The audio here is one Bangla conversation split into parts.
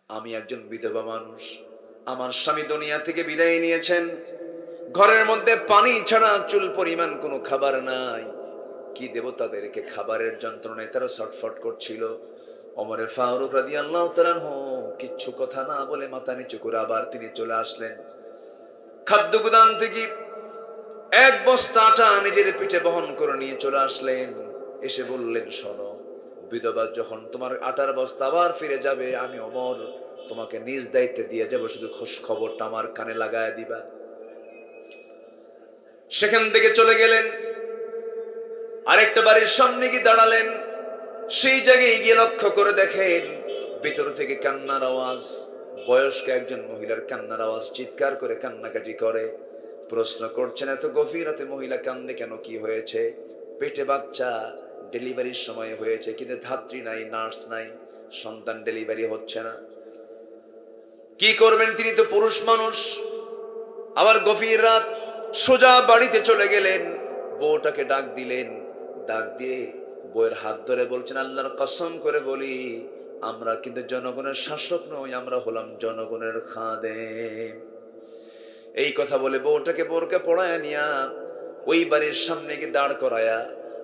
আমি একজন বিধবা মানুষ, আমার স্বামী দুনিয়া থেকে বিদায় নিয়েছেন, ঘরের মধ্যে পানি ছাড়া চুল পরিমাণ কোনো খাবার নাই, কি দেব তাদেরকে? খাবারের যন্ত্রণায় তারা ছটফট করছিল। ওমরে ফারুক রাদিয়াল্লাহু তাআলা আনহু কিচ্ছু কথা না বলে মাথা নিচু করে আবার তিনি চলে আসলেন খাদ্য গুদাম থেকে। এক বস্তা আটা নিজের পিঠে বহন করে নিয়ে চলে আসলেন। এসে বললেন, শোনো, বিধবা যখন তোমার আটার বস্তা আবার ফিরে যাবে, আমি ওমর তোমাকে নিজ দায়িত্বে দিয়ে যাব, শুধু খোঁজ খবরটা আমার কানে লাগায় দিবা। সেখান থেকে চলে গেলেন, আরেকটা বাড়ির সামনে গিয়ে দাঁড়ালেন। সেই জায়গায় গিয়ে লক্ষ্য করে দেখেন ভিতর থেকে কান্নার আওয়াজ, বয়স্ক একজন মহিলার কান্নার আওয়াজ, চিৎকার করে কান্নাকাটি করে। প্রশ্ন করছেন, এত গভীর রাতে মহিলা কান্দে কেন, কি হয়েছে? পেটে বাচ্চা, ডেলিভারির সময় হয়েছে, কিন্তু ধাত্রী নাই, নার্স নাই, সন্তান ডেলিভারি হচ্ছে না। কি করবেন? তিনি তো পুরুষ মানুষ। আবার গভীর রাত, সোজা বাড়িতে চলে গেলেন, বউটাকে ডাক দিলেন। ডাক দিয়ে বউয়ের হাত ধরে বলছেন, আল্লাহর কসম করে বলি, আমরা কিন্তু জনগণের শাসক নই, আমরা হলাম জনগণের খাদেম। এই কথা বলে বউটাকে বোরকা পড়ায় নিয়া ওই বাড়ির সামনে গিয়ে দাঁড় করায়া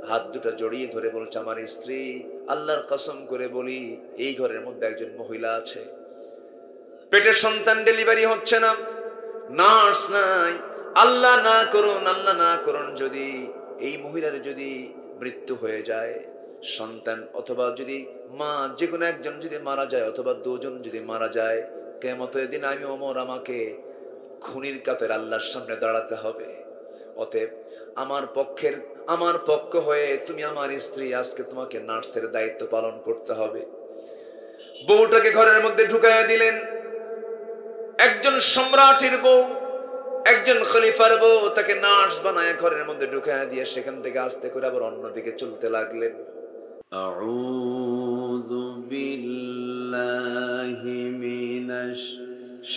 হাত দুটো জড়িয়ে ধরে বলছে, আমার স্ত্রী, আল্লাহর কসম করে বলি, এই ঘরের মধ্যে একজন মহিলা আছে, পেটের সন্তান ডেলিভারি হচ্ছে না, নার্স নাই, আল্লাহ না করুন, আল্লাহ না করুন, যদি এই মহিলার যদি মৃত্যু হয়ে যায়, সন্তান অথবা যদি মা যে কোনো একজন যদি মারা যায়, অথবা দুজন যদি মারা যায়, কিয়ামতের দিন আমি ওমর আমাকে খুনির কাতারে আল্লাহর সামনে দাঁড়াতে হবে। অতএব আমার পক্ষ হয়ে তুমি আমার স্ত্রী, আজকে তোমাকে নার্সের দায়িত্ব পালন করতে হবে। বউটাকে ঘরের মধ্যে ঢুকাইয়া দিলেন। একজন সম্রাটের বউ, একজন খলিফার বউ, তাকে নার্স বানায় ঘরের মধ্যে ঢুকাইয়া দিয়ে সেখান থেকে আস্তে করে আবার অন্যদিকে চলতে লাগলেন। আউযু বিল্লাহি মিনাশ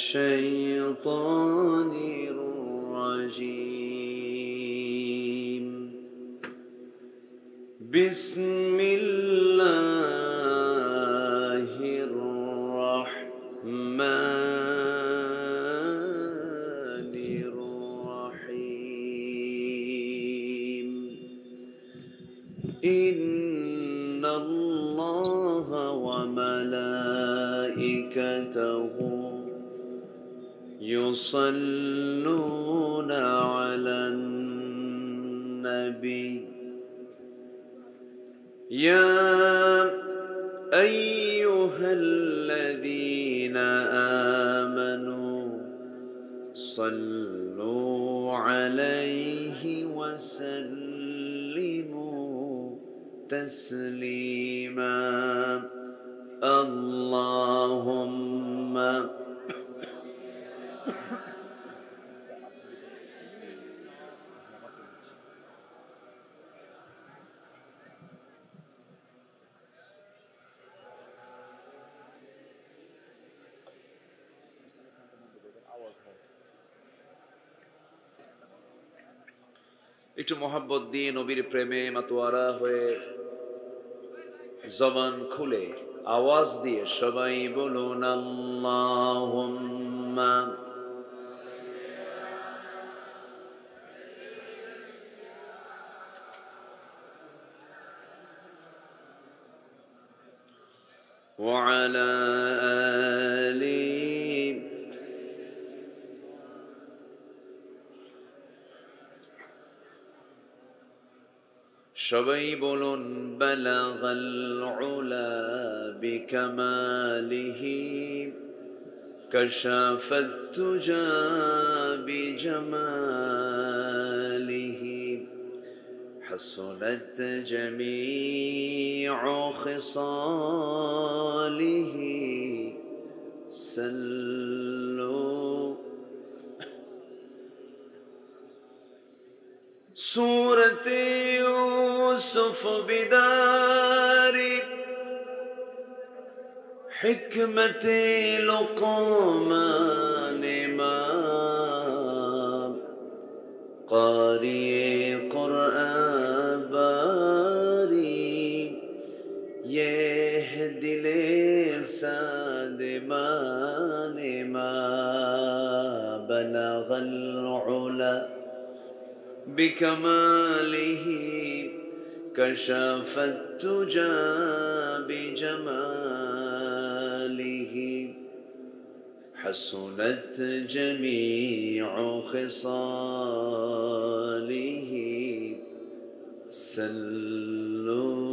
শাইতানির রাজীম। বিসমিল্লাহির রাহমানির রাহিম। ইন্নাল্লাহা ওয়া মালাইকাতাহু ইউসাল্লুনা আলান নাবী يا أيها الذين آمنوا صلوا عليه وسلموا تسليما اللهم একটু মোহাব্বত দিয়ে নবীর প্রেমে মাতোয়ারা হয়ে জবান খুলে আওয়াজ দিয়ে সবাই বলুন, আল্লাহুম্মা ওয়া আলা আলি। সবাই বলুন, বালাগাল উলা বিকামালিহি কাশাফাত তুজা বিজামালিহি হাসুনাত জামিউ খিসালিহি সাল্লু। सूरत यूसुफ बिदारी हिकमत लुक़मान इमाम क़ारिए क़ुरआन बारी ये दिले साद الرحمن ما بلغ العلا بكماله كشف الدجى بجماله حسنت جميع خصاله سلوا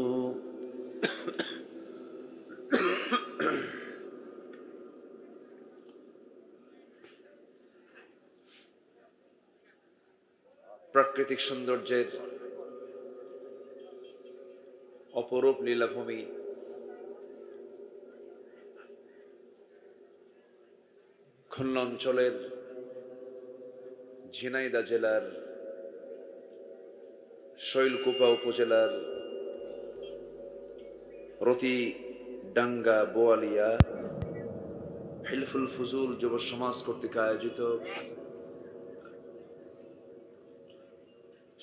প্রাকৃতিক সৌন্দর্যের অপরূপ লীলাভূমি খুলনা অঞ্চলের ঝিনাইদহ জেলার শৈলকুপা উপজেলার রতিডাঙ্গা বোয়ালিয়া হিলফুল ফুজুল যুব সমাজ কর্তৃক আয়োজিত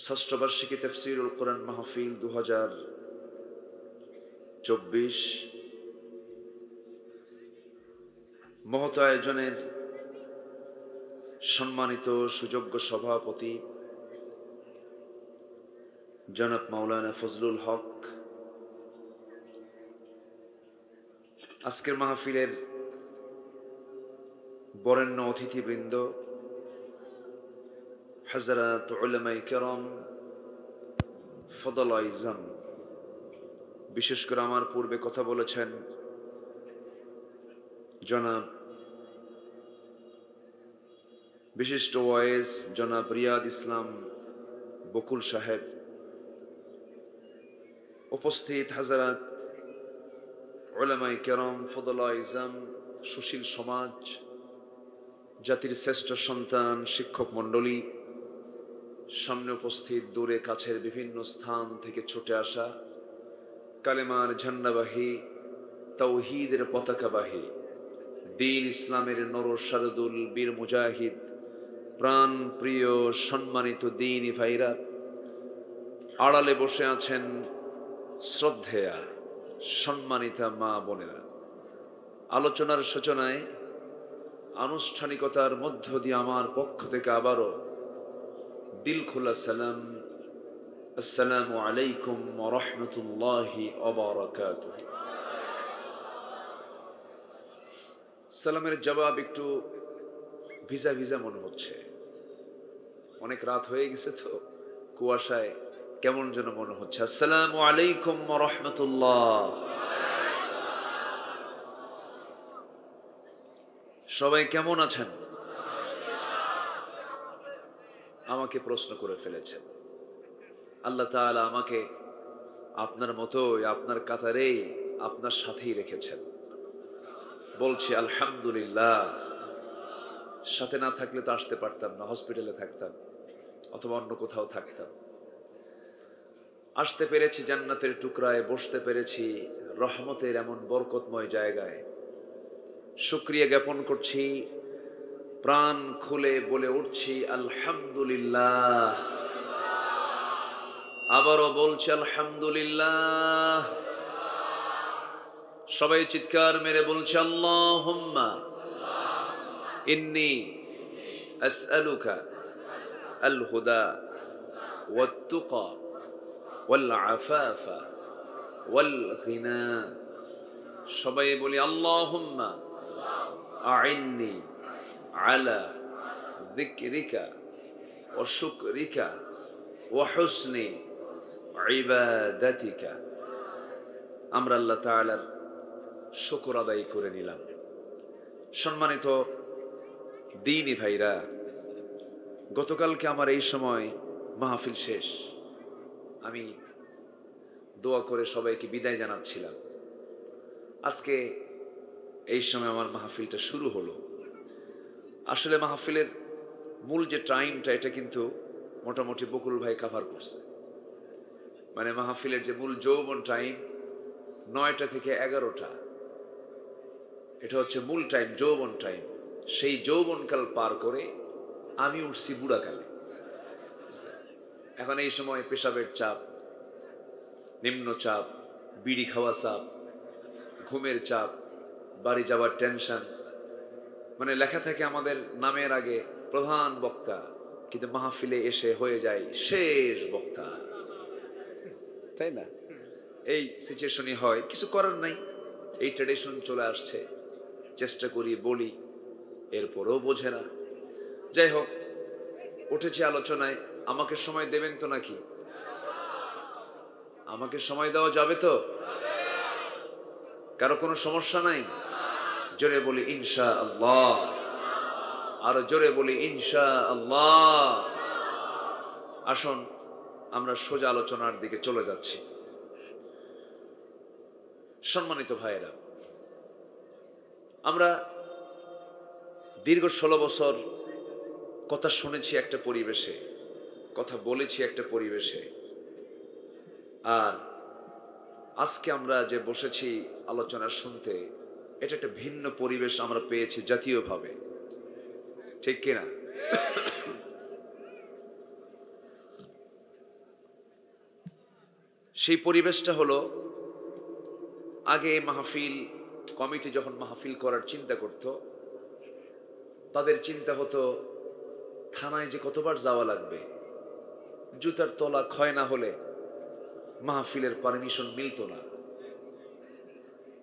ষষ্ঠ বার্ষিকী তাফসীরুল কোরআন মাহফিল 2024 মহৎ আয়োজনের সম্মানিত সুযোগ্য সভাপতি জনাব মাওলানা ফজলুল হক, আজকের মাহফিলের বরেণ্য অতিথিবৃন্দ, হযরত উলামায়ে কেরাম, ফদলা ইজাম, বিশেষ করে আমার পূর্বে কথা বলেছেন জনাব বিশিষ্ট ওয়াইজ জনাব রিয়াদ ইসলাম বকুল সাহেব, উপস্থিত হযরত উলামায়ে কেরাম, ফদলা ইজাম, সুশীল সমাজ, জাতির শ্রেষ্ঠ সন্তান, শিক্ষক মণ্ডলী, সামনে উপস্থিত দূরে কাছের বিভিন্ন স্থান থেকে ছুটে আসা কালেমার ঝান্ডাবাহী, তাওহীদের পতাকাবাহী, দ্বীন ইসলামের নরসারদুল বীর মুজাহিদ, প্রাণ প্রিয় সম্মানিত দ্বীনী ভাইরা, আড়ালে বসে আছেন শ্রদ্ধেয়া সম্মানিতা মা বোনেরা, আলোচনার সূচনায় আনুষ্ঠানিকতার মধ্য দিয়ে আমার পক্ষ থেকে আবারও দিল খোলা সালাম, আসসালামু আলাইকুম ওয়া রাহমাতুল্লাহি ওয়া বারাকাতুহু। সালামের জবাব একটু ভিজা ভিজা মনে হচ্ছে, অনেক রাত হয়ে গেছে তো কুয়াশায় কেমন যেন মনে হচ্ছে। আসসালামু আলাইকুম ওয়া রাহমাতুল্লাহ। সবাই কেমন আছেন? আমাকে প্রশ্ন করে ফেলেছেন। আল্লাহ তাআলা আমাকে আপনার মতোই, আপনার কাতারেই, আপনার সাথেই রেখেছেন। বলছি আলহামদুলিল্লাহ। সাথে না থাকলে তো আসতে পারতাম না, হসপিটালে থাকতাম অথবা অন্য কোথাও থাকতাম। আসতে পেরেছি জান্নাতের টুকরায়, বসতে পেরেছি রহমতের এমন বরকতময় জায়গায়। শুকরিয়া জ্ঞাপন করছি, প্রাণ খুলে বলে উঠছি আলহামদুলিল্লাহ। আবারও বলছি আলহামদুলিল্লাহ। সবাই চিৎকার মেরে বলছে আল্লাহুম্মা ইন্নী আসআলুকা আল হুদা ওয়াত তুকা ওয়াল আফাফা ওয়াল গিনা। সবাই বলি আল্লাহুম্মা আইন্নি আলা যিকরিকা ওয়া শুকরিকা ওয়া হুসনি ইবাদাতিকা। আমরা আল্লাহ তাআলার শুকর আদায় করে নিলাম। সম্মানিত দ্বীনী ভাইরা, গতকালকে আমার এই সময় মাহফিল শেষ, আমি দোয়া করে সবাইকে বিদায় জানাচ্ছিলাম। আজকে এই সময় আমার মাহফিলটা শুরু হলো। আসলে মাহফিলের মূল যে টাইমটা, এটা কিন্তু মোটামুটি বকুল ভাই কাভার করছে। মানে মাহফিলের যে মূল যৌবন টাইম 9টা থেকে 11টা, এটা হচ্ছে মূল টাইম, যৌবন টাইম। সেই যৌবনকাল পার করে আমি উঠছি বুড়াকালে। এখন এই সময় পেশাবের চাপ, নিম্নচাপ, বিড়ি খাওয়া চাপ, ঘুমের চাপ, বাড়ি যাওয়ার টেনশন, মানে লেখা থাকে আমাদের নামের আগে প্রধান বক্তা, কিন্তু মাহফিলে এসে হয়ে যায় শেষ বক্তা, তাই না? এই সিচুয়েশনই হয়, কিছু করার নাই, এই ট্র্যাডিশন চলে আসছে। চেষ্টা করি, বলি, এরপরেও বোঝে না। যাই হোক, উঠেছে আলোচনায়। আমাকে সময় দেবেন তো নাকি? আমাকে সময় দেওয়া যাবে তো? কারো কোনো সমস্যা নাই? জোরে বলি ইনশা আল্লাহ, আরো জোরে বলি ইনশা আল্লাহ। আসুন আমরা সোজা আলোচনার দিকে চলে যাচ্ছি। সম্মানিত ভাইয়েরা, আমরা দীর্ঘ 16 বছর কথা শুনেছি একটা পরিবেশে, কথা বলেছি একটা পরিবেশে, আর আজকে আমরা যে বসেছি আলোচনা শুনতে, এটা একটা ভিন্ন পরিবেশ আমরা পেয়েছি জাতীয়ভাবে, ঠিক কিনা? সেই পরিবেশটা হলো, আগে মাহফিল কমিটি যখন মাহফিল করার চিন্তা করত, তাদের চিন্তা হতো থানায় যে কতবার যাওয়া লাগবে, জুতার তলা ক্ষয় না হলে মাহফিলের পারমিশন মিলত না।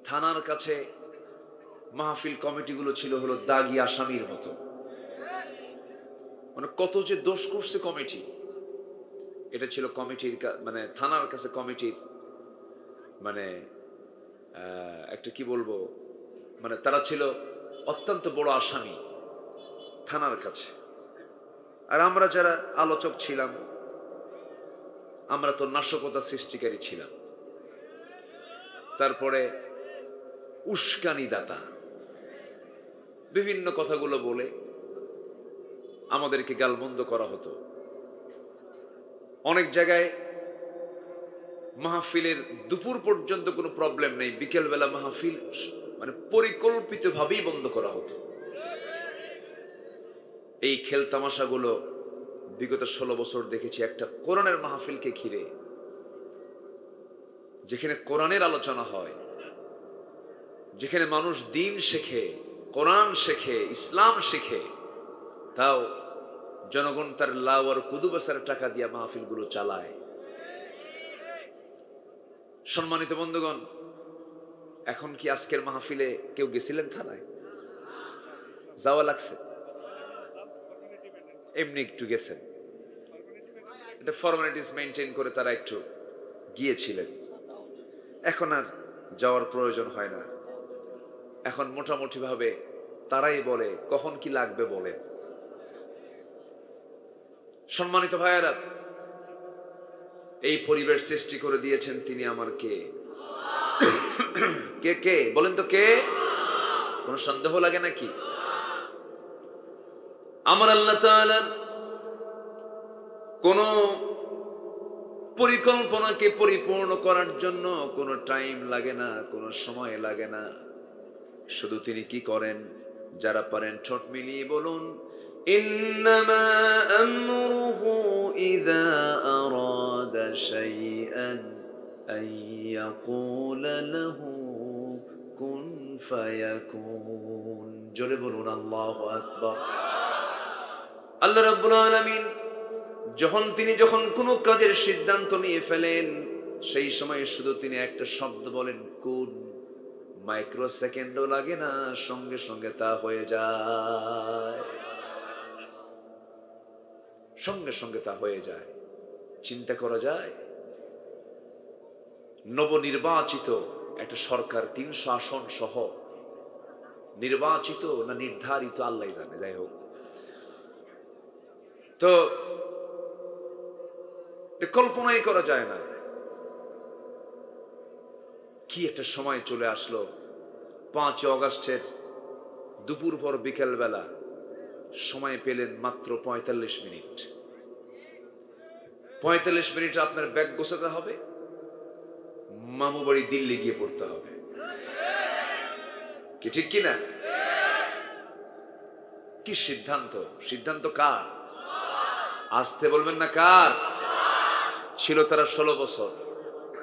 থানার কাছে মাহফিল কমিটিগুলো ছিল হলো দাগী আসামির মতো, মানে কত যে দোষ করছে কমিটি, এটা ছিল কমিটির মানে থানার কাছে কমিটির মানে একটা কি বলবো, মানে তারা ছিল অত্যন্ত বড় আসামি থানার কাছে। আর আমরা যারা আলোচক ছিলাম, আমরা তো নাশকতা সৃষ্টিকারী ছিলাম। তারপরে উস্কানি দাতা, বিভিন্ন কথাগুলো বলে আমাদেরকে গালমন্দ করা হতো। অনেক জায়গায় মাহফিলের দুপুর পর্যন্ত কোনো প্রবলেম নেই, বিকেলবেলা মাহফিল মানে পরিকল্পিতভাবেই বন্ধ করা হতো। এই খেল তামাশাগুলো বিগত 16 বছর দেখেছি। একটা কোরআনের মাহফিলকে ঘিরে, যেখানে কোরআনের আলোচনা হয়, যেখানে মানুষ দিন শেখে, কোরআন শেখে, ইসলাম শেখে, তাও জনগণ তার লাউ আর কুদুবাসার টাকা দিয়ে মাহফিলগুলো চালায়। সম্মানিত বন্ধুগণ, এখন কি আজকের মাহফিলে কেউ গেছিলেন থানায়? যাওয়া লাগছে? এমনি একটু গেছেন, এটা ফর্মালিটিস মেনটেন করে তারা একটু গিয়েছিলেন। এখন আর যাওয়ার প্রয়োজন হয় না। এখন মোটামুটি ভাবে তারাই বলে কখন কি লাগবে বলে। সম্মানিত ভাইয়েরা, এই পরিবেশ সৃষ্টি করে দিয়েছেন তিনি আমার কে? কে কে বলেন তো কে? কোন সন্দেহ লাগে নাকি? আমার আল্লাহ তাআলার কোন পরিকল্পনাকে পরিপূর্ণ করার জন্য কোনো টাইম লাগে না, কোনো সময় লাগে না। শুধু তিনি কি করেন? যারা পারেন ঠোঁট মিলিয়ে বলুন, ইন্নামা আমরুহু ইযা আরাদা শাইআন আন ইয়াকুলা লাহু কুন ফায়াকুন। জোরে বলুন আল্লাহু আকবার। আল্লাহ রাব্বুল আলামিন যখন কোনো কাজের সিদ্ধান্ত নিয়ে ফেলেন, সেই সময় শুধু তিনি একটা শব্দ বলেন, কুন। মাইক্রো সেকেন্ডও লাগে না, সঙ্গে সঙ্গে তা হয়ে যায়, সঙ্গে সঙ্গে তা হয়ে যায়। চিন্তা করা যায়, নবনির্বাচিত একটা সরকার 300 আসন সহ, নির্বাচিত না নির্ধারিত আল্লাহ জানে, যাই হোক, তো কল্পনাই করা যায় না। কি একটা সময় চলে আসলো। 5 অগাস্টের দুপুর পর বিকেল বেলা সময় পেলেন মাত্র 45 মিনিট। 45 মিনিটে আপনার ব্যাগ গোছাতে হবে, মামু বাড়ি দিল্লি গিয়ে পড়তে হবে। কি ঠিক কিনা? কি সিদ্ধান্ত! সিদ্ধান্ত কার? আসতে বলবেন না কার? ছিল তারা 16 বছর।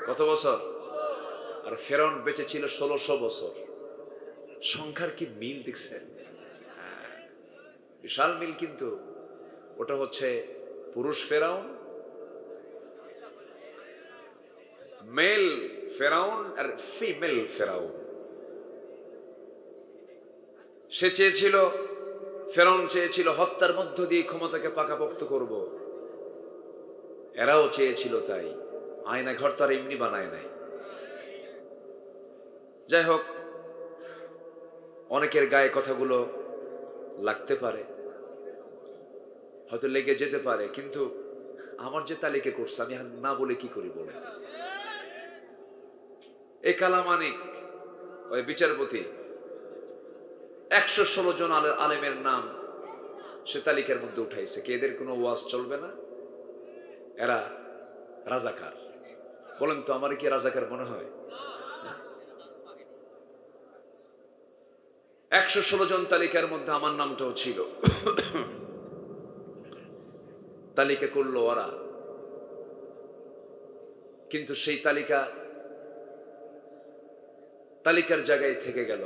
কত বছর? আর ফেরাউন বেঁচে ছিল 1600 বছর। সংখ্যার কি মিল দেখছেন? বিশাল মিল। কিন্তু ওটা হচ্ছে পুরুষ ফেরাউন, মেল ফেরাউন আর ফিমেল ফেরাউন। সে চেয়েছিল, ফেরাউন চেয়েছিল হত্যার মধ্য দিয়ে ক্ষমতাকে পাকাপোক্ত করব, এরাও চেয়েছিল তাই। আয়না ঘর তো আর এমনি বানায় নাই। যাই হোক, অনেকের গায়ে কথাগুলো লাগতে পারে, হয়তো লেগে যেতে পারে, কিন্তু আমার যে তালিকা করছে আমি না বলে কি করি বলে। এই কালামানিক ওই বিচারপতি 116 জন আলেমের নাম সে তালিকার মধ্যে উঠাইছে। কি এদের কোনো ওয়াজ চলবে না? এরা রাজাকার। বলেন তো, আমার কি রাজাকার মনে হয়? 116 জন তালিকার মধ্যে আমার নামটাও ছিল। তালিকা করলো ওরা, কিন্তু সেই তালিকার জায়গায় থেকে গেল।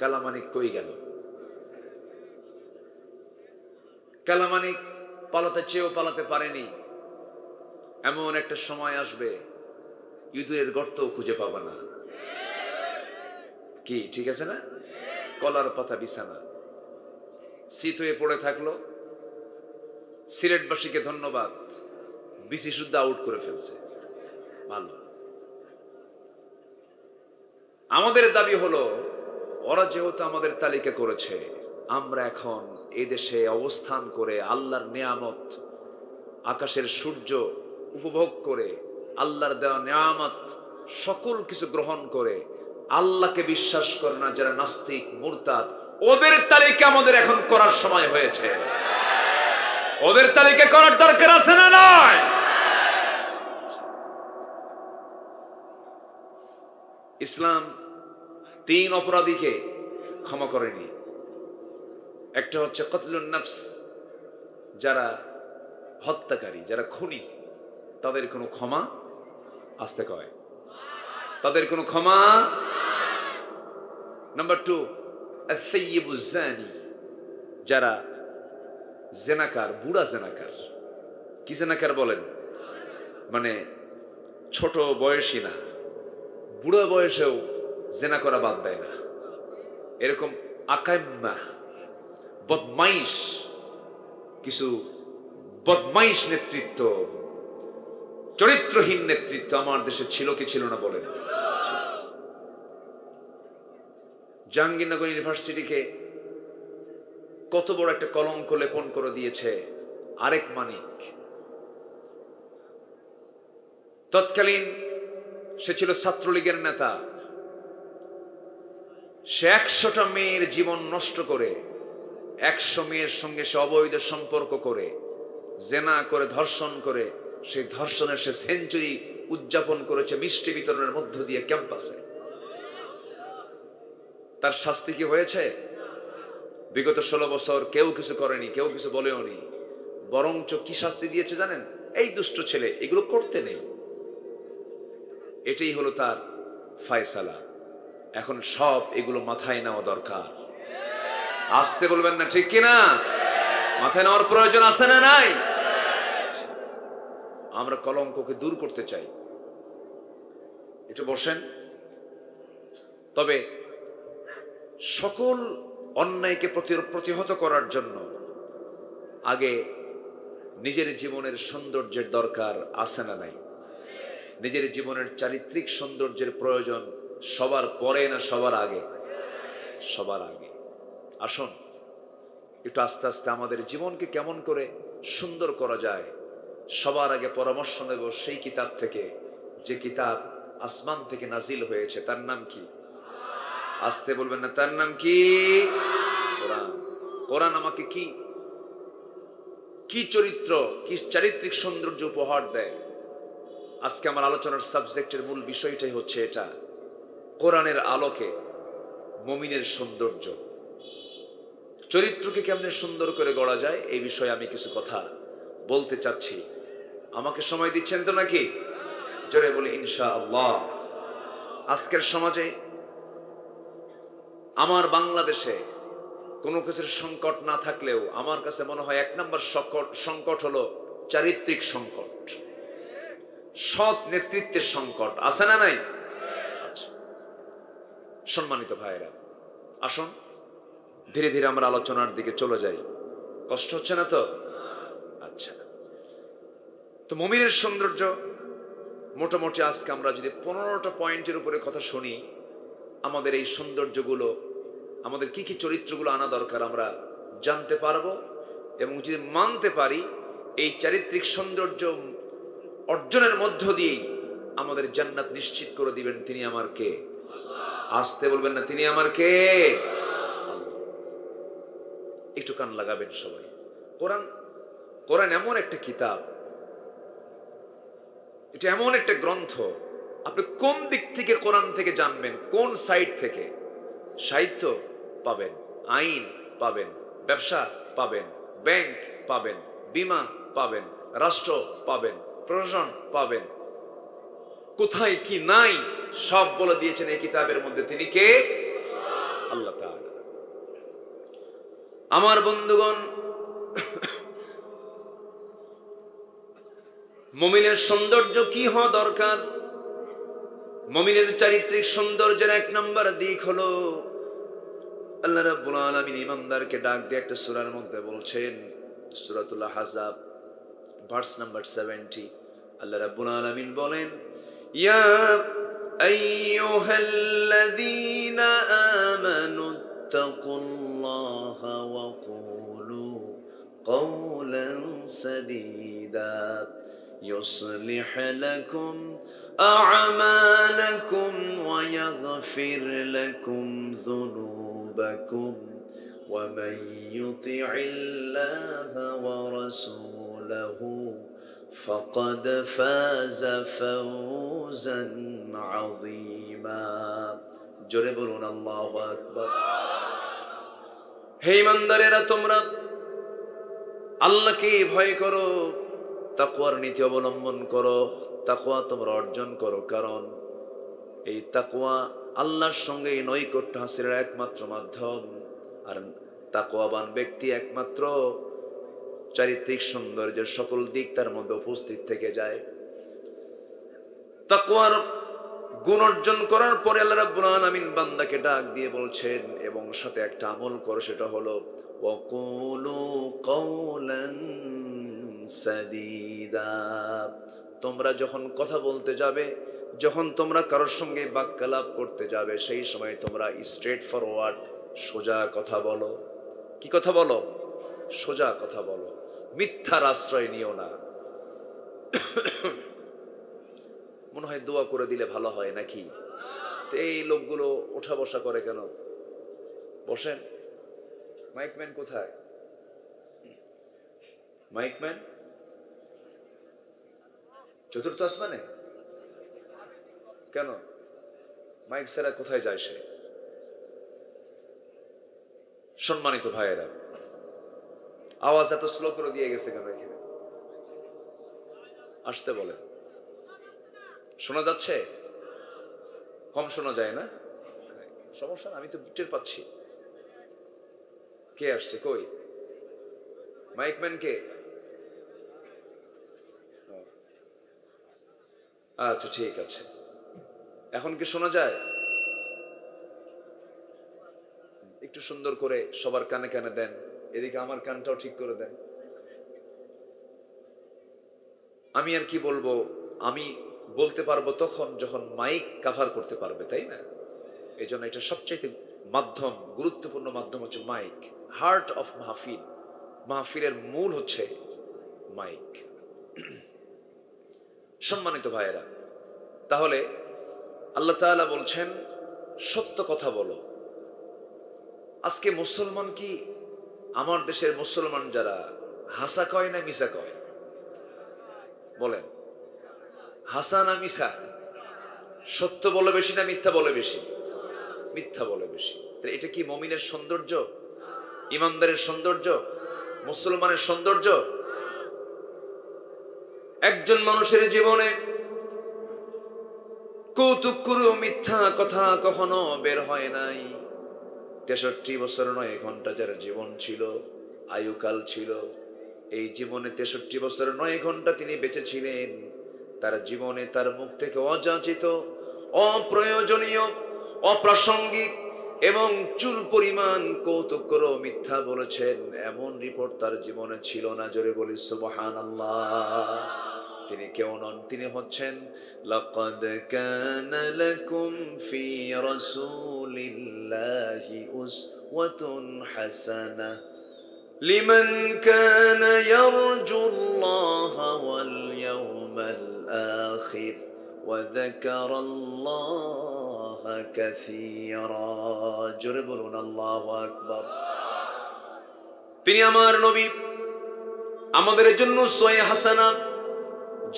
কালামানিক কই গেল? কালামানিক পালাতে চেয়েও পালাতে পারেনি। এমন একটা সময় আসবে ইঁদুরের গর্তও খুঁজে পাবে না। কি ঠিক আছে না? কলার পাতা বিছানা, শীত হয়ে পড়ে থাকলো। সিলেটবাসীকে ধন্যবাদ, বিসি শুদ্ধ আউট করে ফেলছে। ভালো। আমাদের দাবি হলো, ওরা যেহেতু আমাদের তালিকা করেছে, আমরা এখন এই দেশে অবস্থান করে আল্লাহর নিয়ামত, আকাশের সূর্য উপভোগ করে, আল্লাহর দেওয়া নিয়ামত সকল কিছু গ্রহণ করে আল্লাহকে বিশ্বাস করে না যারা নাস্তিক মুরতাদ, ওদের তালিকা আমাদের এখন করার সময় হয়েছে। ওদের তালিকা করার দরকার আছে না নয়? ইসলাম 3 অপরাধীকে ক্ষমা করেনি। একটা হচ্ছে কতলুন নফস, যারা হত্যাকারী, যারা খুনি, তাদের কোনো ক্ষমা, আসতে কয়, তাদের কোনো ক্ষমা। নাম্বার 2 আস-সাইয়্যিবুজ জানি, যারা জেনাকার, বুড়া জেনাকার। কি জেনাকার বলেন? মানে ছোট বয়সী না, বুড়ো বয়সেও জেনা করা বাদ দেয় না, এরকম আকাইম্মা বদমাইশ, কিছু বদমাইশ নেতৃত্ব, চরিত্রহীন নেতৃত্ব আমার দেশে ছিল কি ছিল না বলেন? জাহাঙ্গীরনগর ইউনিভার্সিটিকে কত বড় একটা কলঙ্ক লেপন করে দিয়েছে আরেক মানিক। তৎকালীন সে ছিল ছাত্রলীগের নেতা। সে 100টা মেয়ের জীবন নষ্ট করে, 100 মেয়ের সঙ্গে সে অবৈধ সম্পর্ক করে, জেনা করে, ধর্ষণ করে, সেই ধর্ষণের সে সেঞ্চুরি উদযাপন করেছে মিষ্টি বিতরণের মধ্য দিয়ে ক্যাম্পাসে। তার শাস্তি কি হয়েছে? বিগত 16 বছর কেউ কিছু করেনি, কেউ কিছু বলেও নি। বরঞ্চ কি শাস্তি দিয়েছে জানেন? এই দুষ্ট ছেলে, এগুলো করতে নেই, এটাই হলো তার ফয়সালা। এখন সব এগুলো মাথায় নেওয়া দরকার। আসতে বলবেন না, ঠিক কিনা? মাথায় নেওয়ার প্রয়োজন আছে না নাই? আমরা কলঙ্ককে দূর করতে চাই। একটু বসেন। তবে সকল অন্যায়কে প্রতিহত করার জন্য আগে নিজের জীবনের সৌন্দর্যের দরকার আছে না নাই? নিজের জীবনের চারিত্রিক সৌন্দর্যের প্রয়োজন সবার পরে না সবার আগে? সবার আগে। আসুন একটু আস্তে আস্তে আমাদের জীবনকে কেমন করে সুন্দর করা যায় সবার আগে পরামর্শ নেব সেই কিতাব থেকে, যে কিতাব আসমান থেকে নাজিল হয়েছে। তার নাম কি? আসতে বলবেন না, তার নাম কি? কোরআন। কোরআন আমাকে কি কি চরিত্র, কি চারিত্রিক সৌন্দর্য উপহার দেয়। আজকে আমার আলোচনার সাবজেক্টের মূল বিষয়টাই হচ্ছে এটা, কোরআনের আলোকে মুমিনের সৌন্দর্য, চরিত্রকে কেমনে সুন্দর করে গড়া যায়, এই বিষয়ে আমি কিছু কথা বলতে চাচ্ছি। আমাকে সময় দিচ্ছেন তো নাকি? জোরে বলি ইনশাআল্লাহ। আজকের সমাজে আমার বাংলাদেশে কোনো কিছুর সংকট না থাকলেও আমার কাছে মনে হয় 1 নম্বর সংকট হলো চারিত্রিক সংকট, সৎ নেতৃত্বের সংকট। আছে না নাই? আচ্ছা, সম্মানিত ভাইয়েরা, আসুন ধীরে ধীরে আমরা আলোচনার দিকে চলে যাই। কষ্ট হচ্ছে না তো? আচ্ছা, তো মুমিনের সৌন্দর্য মোটামুটি আজকে আমরা যদি 15টা পয়েন্টের উপরে কথা শুনি, আমাদের এই সৌন্দর্যগুলো, আমাদের কি কি চরিত্রগুলো আনা দরকার আমরা জানতে পারবো, এবং যদি মানতে পারি এই চারিত্রিক সৌন্দর্য অর্জনের মধ্য দিয়েই আমাদের জান্নাত নিশ্চিত করে দিবেন। তিনি আমার কে? আসতে বলবেন না, তিনি আমার কে? একটু কান লাগাবেন সবাই। কোরআন এমন একটা কিতাব, এটা এমন একটা গ্রন্থ, আপনি কোন দিক থেকে কোরআন থেকে জানবেন, কোন সাইড থেকে? সাহিত্য পাবেন, আইন পাবেন, ব্যবসা পাবেন, ব্যাংক পাবেন, বীমা পাবেন, রাষ্ট্র পাবেন, প্রশাসন পাবেন, কোথায় কি নাই সব বলে দিয়েছেন এই কিতাবের মধ্যে। তিনি কে? আল্লাহ তাআলা। আমার বন্ধুগণ, মুমিনের সৌন্দর্য কি হওয়া দরকার? মুমিনের চারিত্রিক সৌন্দর্যের 1 নম্বর দিক হলো, আল্লাহ রাব্বুল আলামিন ইমানদারকে ডাক দিয়ে একটা সূরার মধ্যে বলছেন, সূরাতুল আহজাব ভার্স নাম্বার 70। আল্লাহ রাব্বুল আলামিন বলেন, ইয়া আইয়ুহাল্লাযীনা আমানুত্তাকুল্লাহা ওয়া কুলু কওলান সাদীদা يصلح لكم أعمالكم ويغفر لكم ذنوبكم ومن يطع الله ورسوله فقد فاز فوزا عظيما। জোরে বলুন আল্লাহু আকবার। হে ইমানদারেরা, তোমরা আল্লাহকে ভয় করো, তাকওয়ার নীতি অবলম্বন করো, তাকওয়া তোমরা অর্জন করো, কারণ এই তাকওয়া আল্লাহর সঙ্গে নৈকট্য হাসিলের একমাত্র মাধ্যম। আর তাকওয়াবান ব্যক্তি একমাত্র চারিত্রিক সৌন্দর্যের সকল দিক তার মধ্যে উপস্থিত থেকে যায়। তাকওয়ার গুণ অর্জন করার পরে আল্লাহ রাব্বুল আলামিন বান্দাকে ডাক দিয়ে বলছেন, এবং সাথে একটা আমল করো, সেটা হলো ওয়াকুলু কওলান সাদীদা। তোমরা যখন কথা বলতে যাবে, যখন তোমরা কারোর সঙ্গে বাক্যালাপ করতে যাবে, সেই সময় তোমরা স্ট্রেট ফরওয়ার্ড, সোজা কথা বলো। কি কথা বলো? সোজা কথা বলো, মিথ্যার আশ্রয় নিও না। মনে হয় দোয়া করে দিলে ভালো হয় নাকি? তো এই লোকগুলো ওঠা বসা করে কেন? বসেন। মাইকম্যান কোথায়? মাইকম্যান চতুর্থ আসমানে কেন? মাইক ছাড়া কোথায় যায় সে? সম্মানিত ভাইয়েরা, আওয়াজ এত স্লো করে দিয়ে গেছে কেন? এখানে আসতে বলে। শোনা যাচ্ছে? কম শোনা যায় না? সমস্যা না, আমি তো টের পাচ্ছি। কে আসছে? কই মাইকম্যান? কে? আচ্ছা, ঠিক আছে। এখন কি শোনা যায়? একটু সুন্দর করে সবার কানে কানে দেন, এদিকে আমার কানটাও ঠিক করে দেন। আমি আর কি বলবো, আমি বলতে পারবো তখন যখন মাইক কাভার করতে পারবে, তাই না? এই জন্য এটা সবচাইতে মাধ্যম, গুরুত্বপূর্ণ মাধ্যম হচ্ছে মাইক। হার্ট অফ মাহফিল, মাহফিলের মূল হচ্ছে মাইক। সম্মানিত ভাইয়েরা, তাহলে আল্লাহ তাআলা বলছেন সত্য কথা বলো। আজকে মুসলমান কি, আমার দেশের মুসলমান যারা, হাসা কয় না মিশা কয়? বলেন, হাসা না মিশা? সত্য বলে বেশি না মিথ্যা বলে বেশি? মিথ্যা বলে বেশি। এটা কি মুমিনের সৌন্দর্য, ইমানদারের সৌন্দর্য, মুসলমানের সৌন্দর্য? একজন মানুষের জীবনে কৌতুক করেও মিথ্যা কথা কখনো বের হয় নাই। 63 বছর 9 ঘন্টা যার জীবন ছিল, আয়ুকাল ছিল, এই জীবনে 63 বছর 9 ঘন্টা তিনি বেঁচে ছিলেন। তার জীবনে তার মুখ থেকে অযাচিত, অপ্রয়োজনীয়, অপ্রাসঙ্গিক এবং চুল পরিমাণ কৌতুকর মিথ্যা বলেছেন এমন রিপোর্ট তার জীবনে ছিল না। জোরে বলি সুবহানাল্লাহ। তিনি কেউ নন, তিনি হচ্ছেন লাকাদ কানা লাকুম ফি রাসূলিল্লাহি উসওয়াতুন হাসানাহ লিমান কানা ইয়ারজুল্লাহা ওয়াল ইয়াওমাল আখির ওয়া যাকারাল্লাহা কাসীরা। জোরে বলুন আল্লাহু আকবার। তিনি আমার নবী, আমাদের জন্য উসওয়া হাসানা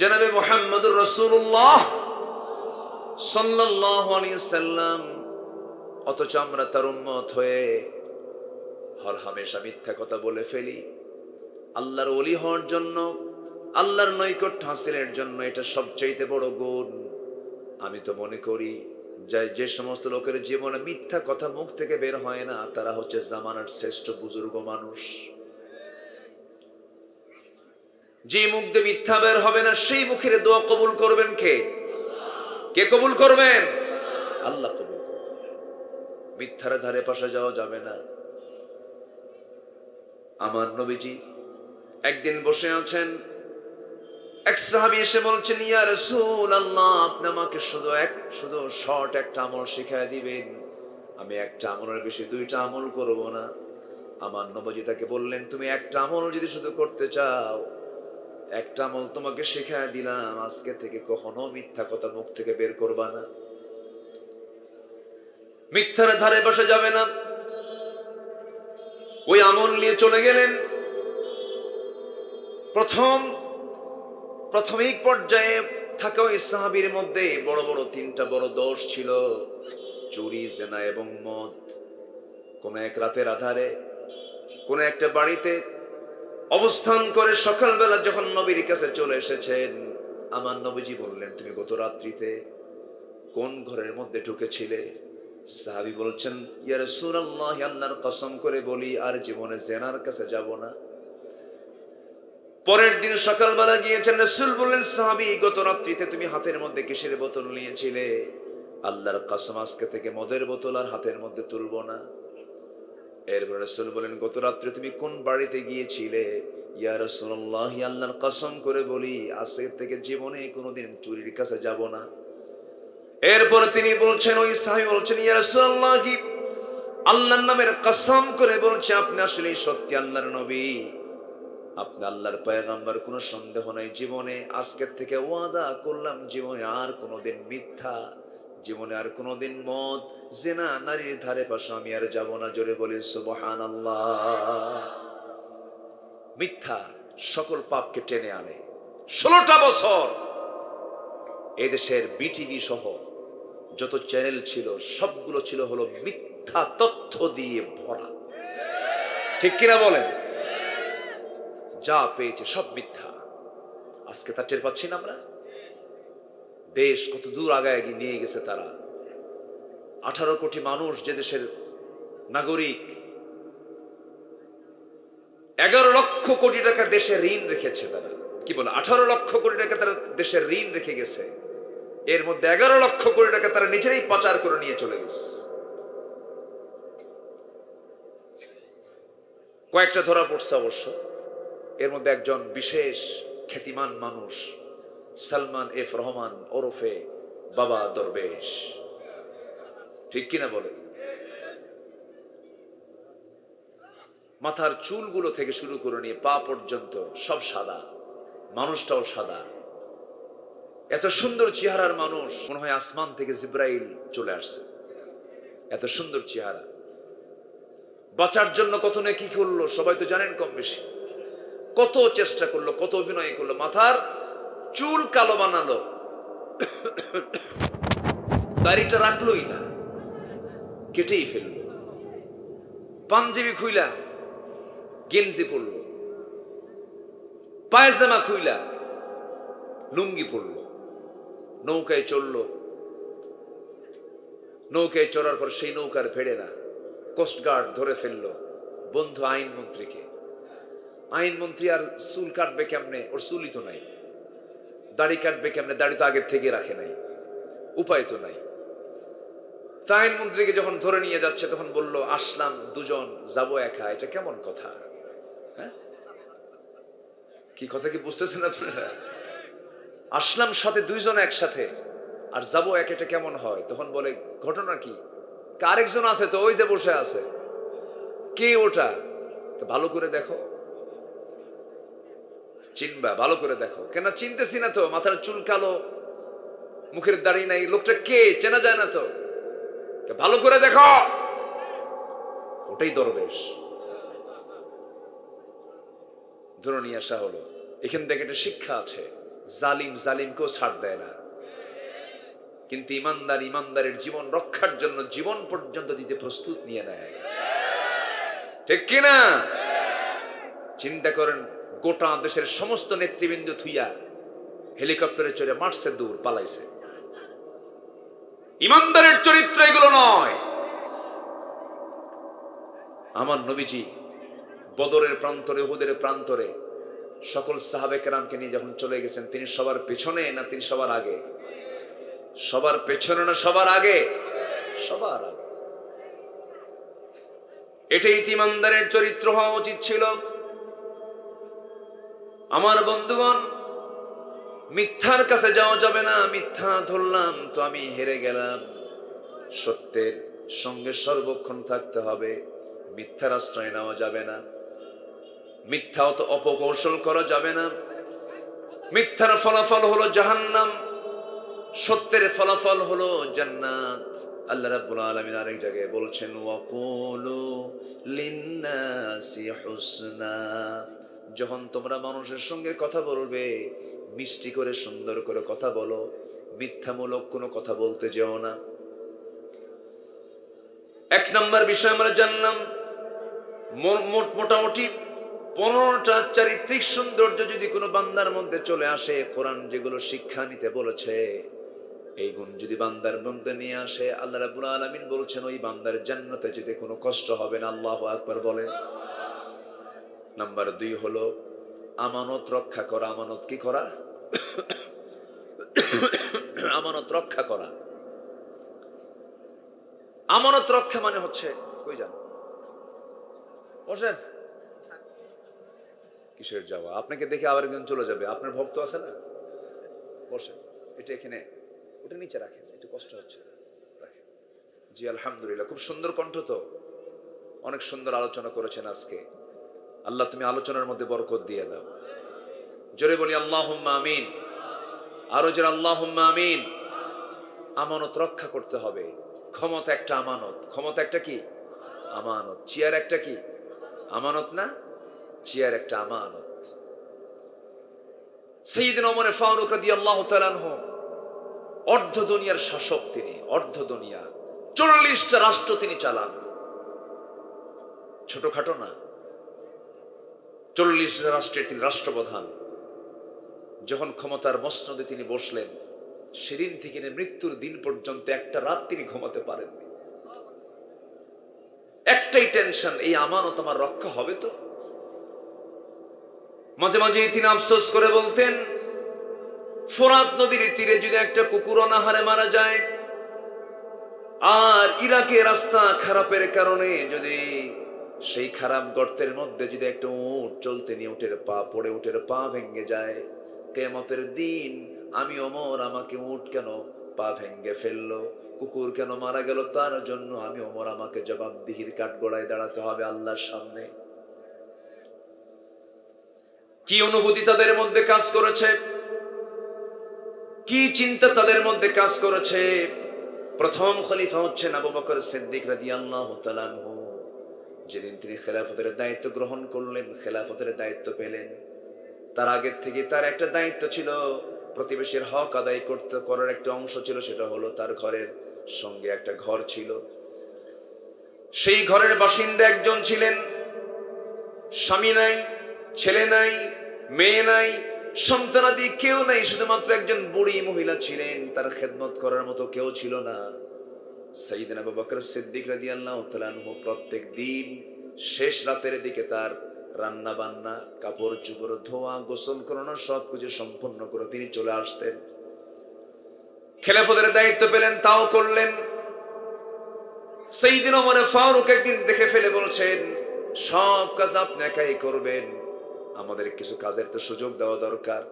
জনাবে মুহাম্মদুর রাসূলুল্লাহ সাল্লাল্লাহু আলাইহি সাল্লাম। অথচ আমরা তার উম্মত হয়ে হরহামেশা মিথ্যা কথা বলে ফেলি। আল্লাহর ওলি হওয়ার জন্য, আল্লাহর নৈকট্য হাসিলের জন্য এটা সবচেয়ে বড় গুণ। আমি তো মনে করি যে সমস্ত লোকের জীবনে মিথ্যা কথা মুখ থেকে বের হয় না, তারা হচ্ছে জামানার শ্রেষ্ঠ বুজুর্গ মানুষ। যে মুখ দিয়ে মিথ্যা বের হবে না, সেই মুখের দোয়া কবুল করবেন কে? কে কবুল করবেন? আল্লাহ কবুল করবেন। মিথ্যার ধারে পাশে যাওয়া যাবে না। আমার নবীজি একদিন বসে আছেন, এক সাহাবী এসে বলছেন, ইয়া রাসূলুল্লাহ, আপনি আমাকে শুধু শর্ট একটা আমল শিখায় দিবেন। আমি একটা আমলের বেশি 2টা আমল করব না। আমার নবীজি তাকে বললেন, তুমি একটা আমল যদি শুধু করতে চাও, একটা আমল তোমাকে শিখায় দিলাম, আজকে থেকে কখনো মিথ্যা কথা মুখ থেকে বের করবা না, মিথ্যার ধারে বসে যাবে না। ওই আমল নিয়ে চলে গেলেন। প্রাথমিক পর্যায়ে থাকা ওই সাহাবীর মধ্যে বড় বড় 3টা বড় দোষ ছিল: চুরি, জেনা এবং মদ। কোন এক রাতের আধারে কোন একটা বাড়িতে অবস্থান করে সকালবেলা যখন নবীর কাছে চলে এসেছেন, আমার নবীজি বললেন, তুমি গত রাত্রিতে কোন ঘরের মধ্যে ঢুকেছিলে? সাহাবী বলছেন, ইয়া রাসূলুল্লাহ, আল্লাহর কসম করে বলি আর জীবনে জেনার কাছে যাব না। পরের দিন সকালবেলা গিয়েছেন, রাসূল বললেন, সাহাবী, গত রাত্রিতে তুমি হাতের মধ্যে কিসের বোতল নিয়েছিলে? আল্লাহর কসম, আজকে থেকে মদের বোতল আর হাতের মধ্যে তুলবো না। এরপর রাসূল বলেন, গত রাত্রে তুমি কোন বাড়িতে গিয়েছিলে? ইয়া রাসূলুল্লাহ, আল্লাহর কসম করে বলি আজকে থেকে জীবনে কোনোদিন চুরির কাছে যাব না। এরপর তিনি বলছেন, ওই সাহাবী বলছেন, ইয়া রাসূলুল্লাহ, আল্লাহর নামের কসম করে বলছে আপনি আসলে সত্যি আল্লাহর নবী, আপনি আল্লাহর পয়গম্বর, কোনো সন্দেহ নাই। জীবনে আজকের থেকে ওয়াদা করলাম, জীবনে আর কোনোদিন মিথ্যা, জীবনে আর কোনোদিন মদ, জেনা, নারীর ধারে পাশে আমি আর যাব না। জোরে বলি সুবহানাল্লাহ। মিথ্যা সকল পাপকে টেনে আনে। 16টা বছর এদেশের বিটিভি সহ যত চ্যানেল ছিল সবগুলো ছিল হলো মিথ্যা তথ্য দিয়ে ভরা। ঠিক কিনা বলেন? যা পেয়েছে সব মিথ্যা। আজকে তা টের পাচ্ছি না আমরা। দেশ কত দূর আগায় নিয়ে গেছে তারা। 18 কোটি মানুষ যে দেশের নাগরিক, 11 লক্ষ কোটি টাকা দেশে ঋণ রেখেছে তারা। কি বলে? 18 লক্ষ কোটি টাকা তারা দেশের ঋণ রেখে গেছে। এর মধ্যে 11 লক্ষ কোটি টাকা তারা নিজেরাই পাচার করে নিয়ে চলে গেছে। কয়েকটা ধরা পড়ছে অবশ্য। এর মধ্যে একজন বিশেষ খ্যাতিমান মানুষ, সালমান এফ রহমান ওরফে বাবা দরবেশ। ঠিক কিনা বলে? মাথার চুলগুলো থেকে শুরু করে নিয়ে পা পর্যন্ত সব সাদা, মানুষটাও সাদা। এত সুন্দর চেহারার মানুষ, মনে হয় আসমান থেকে জিব্রাইল চলে আসছে। এত সুন্দর চেহারা। বাঁচার জন্য কত না কি করলো সবাই তো জানেন কম বেশি। কত চেষ্টা করলো, কত অভিনয় করলো, মাথার চুল কালো বানালো, দাড়িটা রাখলোই না, কেটেই ফেললো। পাঞ্জাবি খুইলা গেঞ্জি পরলো, পায়জামা খুইলা লুঙ্গি পরলো, নৌকায় চড়লো। নৌকায় চড়ার পর সেই নৌকার ভেড়ে না, কোস্টগার্ড ধরে ফেললো বন্ধু আইনমন্ত্রীকে। আইনমন্ত্রী আর চুল কাটবে কেমনে, ওর চুলই তো নাই। দাড়ি কাটবে কেমনে, দাড়ি তো আগের থেকে রাখে নাই, উপায় তো নাই। তা আইনমন্ত্রীকে যখন ধরে নিয়ে যাচ্ছে তখন বলল, আসলাম দুজন, যাব একা, এটা কেমন কথা? হ্যাঁ, কি কথা কি বুঝতেছেন আপনারা? আসলাম সাথে দুইজন একসাথে, আর যাবো এক, এটা কেমন হয়? তখন বলে, ঘটনা কি? আরেকজন আছে তো, ওই যে বসে আছে। কে ওটা? ভালো করে দেখো, চিনবা, ভালো করে দেখো। কেন চিনতেছি না তো, মাথার চুল কালো, মুখের দাড়ি নাই, লোকটা কে চেনা যায় না তো। ভালো করে দেখো, ওটাই দরবেশ। ধরে নিয়ে আসা হলো। এখান থেকে একটা শিক্ষা আছে, জালিম জালিমকেও ছাড় দেয় না, কিন্তু ইমানদার ইমানদারের জীবন রক্ষার জন্য জীবন পর্যন্ত দিতে প্রস্তুত নিয়ে নেয়। ঠিক কিনা? চিন্তা করেন, গোটা দেশের সমস্ত নেতৃবৃন্দ থুইয়া হেলিকপ্টারে চড়ে মারছে, দূর পালাইছে। ইমানদারের চরিত্র এগুলো নয়। আমার নবীজি বদরের প্রান্তরে, উহুদের প্রান্তরে সকল সাহাবে কেরামকে নিয়ে যখন চলে গেছেন, তিনি সবার পেছনে না তিনি সবার আগে? সবার পেছনে না সবার আগে? সবার আগে। এটাই ইমানদারের চরিত্র হওয়া উচিত ছিল। আমার বন্ধুগণ, মিথ্যার কাছে যাওয়া যাবে না। মিথ্যা ধরলাম তো আমি হেরে গেলাম। সত্যের সঙ্গে সর্বক্ষণ থাকতে হবে। মিথ্যার আশ্রয় নেওয়া যাবে না, মিথ্যা অত অপকৌশল করা যাবে না। মিথ্যার ফলাফল হলো জাহান্নাম, সত্যের ফলাফল হলো জান্নাত। আল্লাহ রাব্বুল আলামিন আরেক জায়গায় বলছেন, ওয়াকুলু লিন্নাসি হুসনা। যখন তোমরা মানুষের সঙ্গে কথা বলবে, মিষ্টি করে সুন্দর করে কথা বলো, মিথ্যামূলক কোনো কথা বলতে যেও না। এক নম্বর বিষয় আমরা জানলাম, মোটামুটি 15টা চারিত্রিক সৌন্দর্য যদি কোনো বান্দার মধ্যে চলে আসে, কোরআন যেগুলো শিক্ষা নিতে বলেছে, এই গুণ যদি বান্দার মধ্যে নিয়ে আসে, আল্লাহ রাব্বুল আলামিন বলছেন ওই বান্দার জান্নাতে যেতে কোনো কষ্ট হবে না। আল্লাহু আকবার বলে। নাম্বার 2 হলো আমানত রক্ষা করা। আমানত কি করা? আমানত রক্ষা করা। আমানত রক্ষা মানে হচ্ছে, কই যান, বসেন, কিসের যাওয়া? আপনাকে দেখে আবার একজন চলে যাবে, আপনার ভক্ত আছে না? বসেন, এটা এখানে, ওটা নিচে রাখেন, একটু কষ্ট হচ্ছে, রাখেন। জি আলহামদুলিল্লাহ, খুব সুন্দর কণ্ঠ তো, অনেক সুন্দর আলোচনা করেছেন আজকে। আল্লাহ তুমি আলোচনার মধ্যে বরকত দিয়ে দাও। জোরে বলি আল্লাহুম্মা আমিন। আরো জোরে আল্লাহুম্মা আমিন। আমানত রক্ষা করতে হবে। ক্ষমতা একটা আমানত। ক্ষমতা একটা কি? আমানত। চেয়ার একটা কি? আমানত না? চেয়ার একটা আমানত। সাইয়্যিদনা ওমর ফারুক রাদিয়াল্লাহু তাআলা আনহু অর্ধ দুনিয়ার শাসক। তিনি অর্ধ দুনিয়া, 40টা রাষ্ট্র তিনি চালান। ছোটখাটো না, 40টা রাষ্ট্রের তিনি রাষ্ট্রপ্রধান। যখন ক্ষমতার মসনদে তিনি বসলেন, সেদিন থেকে মৃত্যুর দিন পর্যন্ত একটা রাত তিনি ঘুমাতে পারেননি। একটাই টেনশন, এই আমানত আমার রক্ষা হবে তো? মাঝে মাঝে তিনি আফসোস করে বলতেন, ফোরাত নদীর তীরে যদি একটা কুকুর অনাহারে মারা যায়, আর ইরাকের রাস্তা খারাপের কারণে যদি সেই খারাপ গর্তের মধ্যে যদি একটা উট চলতে নিয়ে উটের পা পড়ে, উটের পা ভেঙে যায়, কিয়ামতের দিন আমি ওমর, আমাকে উট কেন পা ভেঙে ফেললো, কুকুর কেন মারা গেল, তার জন্য আমি ওমর, আমাকে জবাবদিহির কাঠগড়ায় দাঁড়াতে হবে আল্লাহর সামনে। কি অনুভূতি তাদের মধ্যে কাজ করেছে, কি চিন্তা তাদের মধ্যে কাজ করেছে। প্রথম খলিফা হচ্ছেন আবু বকর সিদ্দিক রাদিয়াল্লাহু তাআলা আনহু। যেদিন তিনি খেলাফতের দায়িত্ব গ্রহণ করলেন, খেলাফতের দায়িত্ব পেলেন, তার আগের থেকে তার একটা দায়িত্ব ছিল, প্রতিবেশীর হক আদায় করার একটা অংশ ছিল, সেটা হলো তার ঘরের সঙ্গে একটা ঘর ছিল। সেই ঘরের বাসিন্দা একজন ছিলেন, স্বামী নাই, ছেলে নাই, মেয়ে নাই, সন্তানাদি কেউ নাই, শুধুমাত্র একজন বুড়ি মহিলা ছিলেন, তার খেদমত করার মতো কেউ ছিল না। সাইয়েদনা আবু বকর সিদ্দিক রাদিয়াল্লাহু তাআলা আনহু প্রত্যেক দিন শেষ রাতের দিকে তার রান্না বান্না, কাপড় চোপড় ধোয়া, গোসল করানো সবকিছু সম্পন্ন করে তিনি চলে আসতেন। খেলাফতের দায়িত্ব পেলেন, তাও করলেন। সাইয়েদনা ওমর ফারুক একদিন দেখে ফেলে বলছেন, সব কাজ আপনি একাই করবেন, আমাদের কিছু কাজের তো সুযোগ দেওয়া দরকার।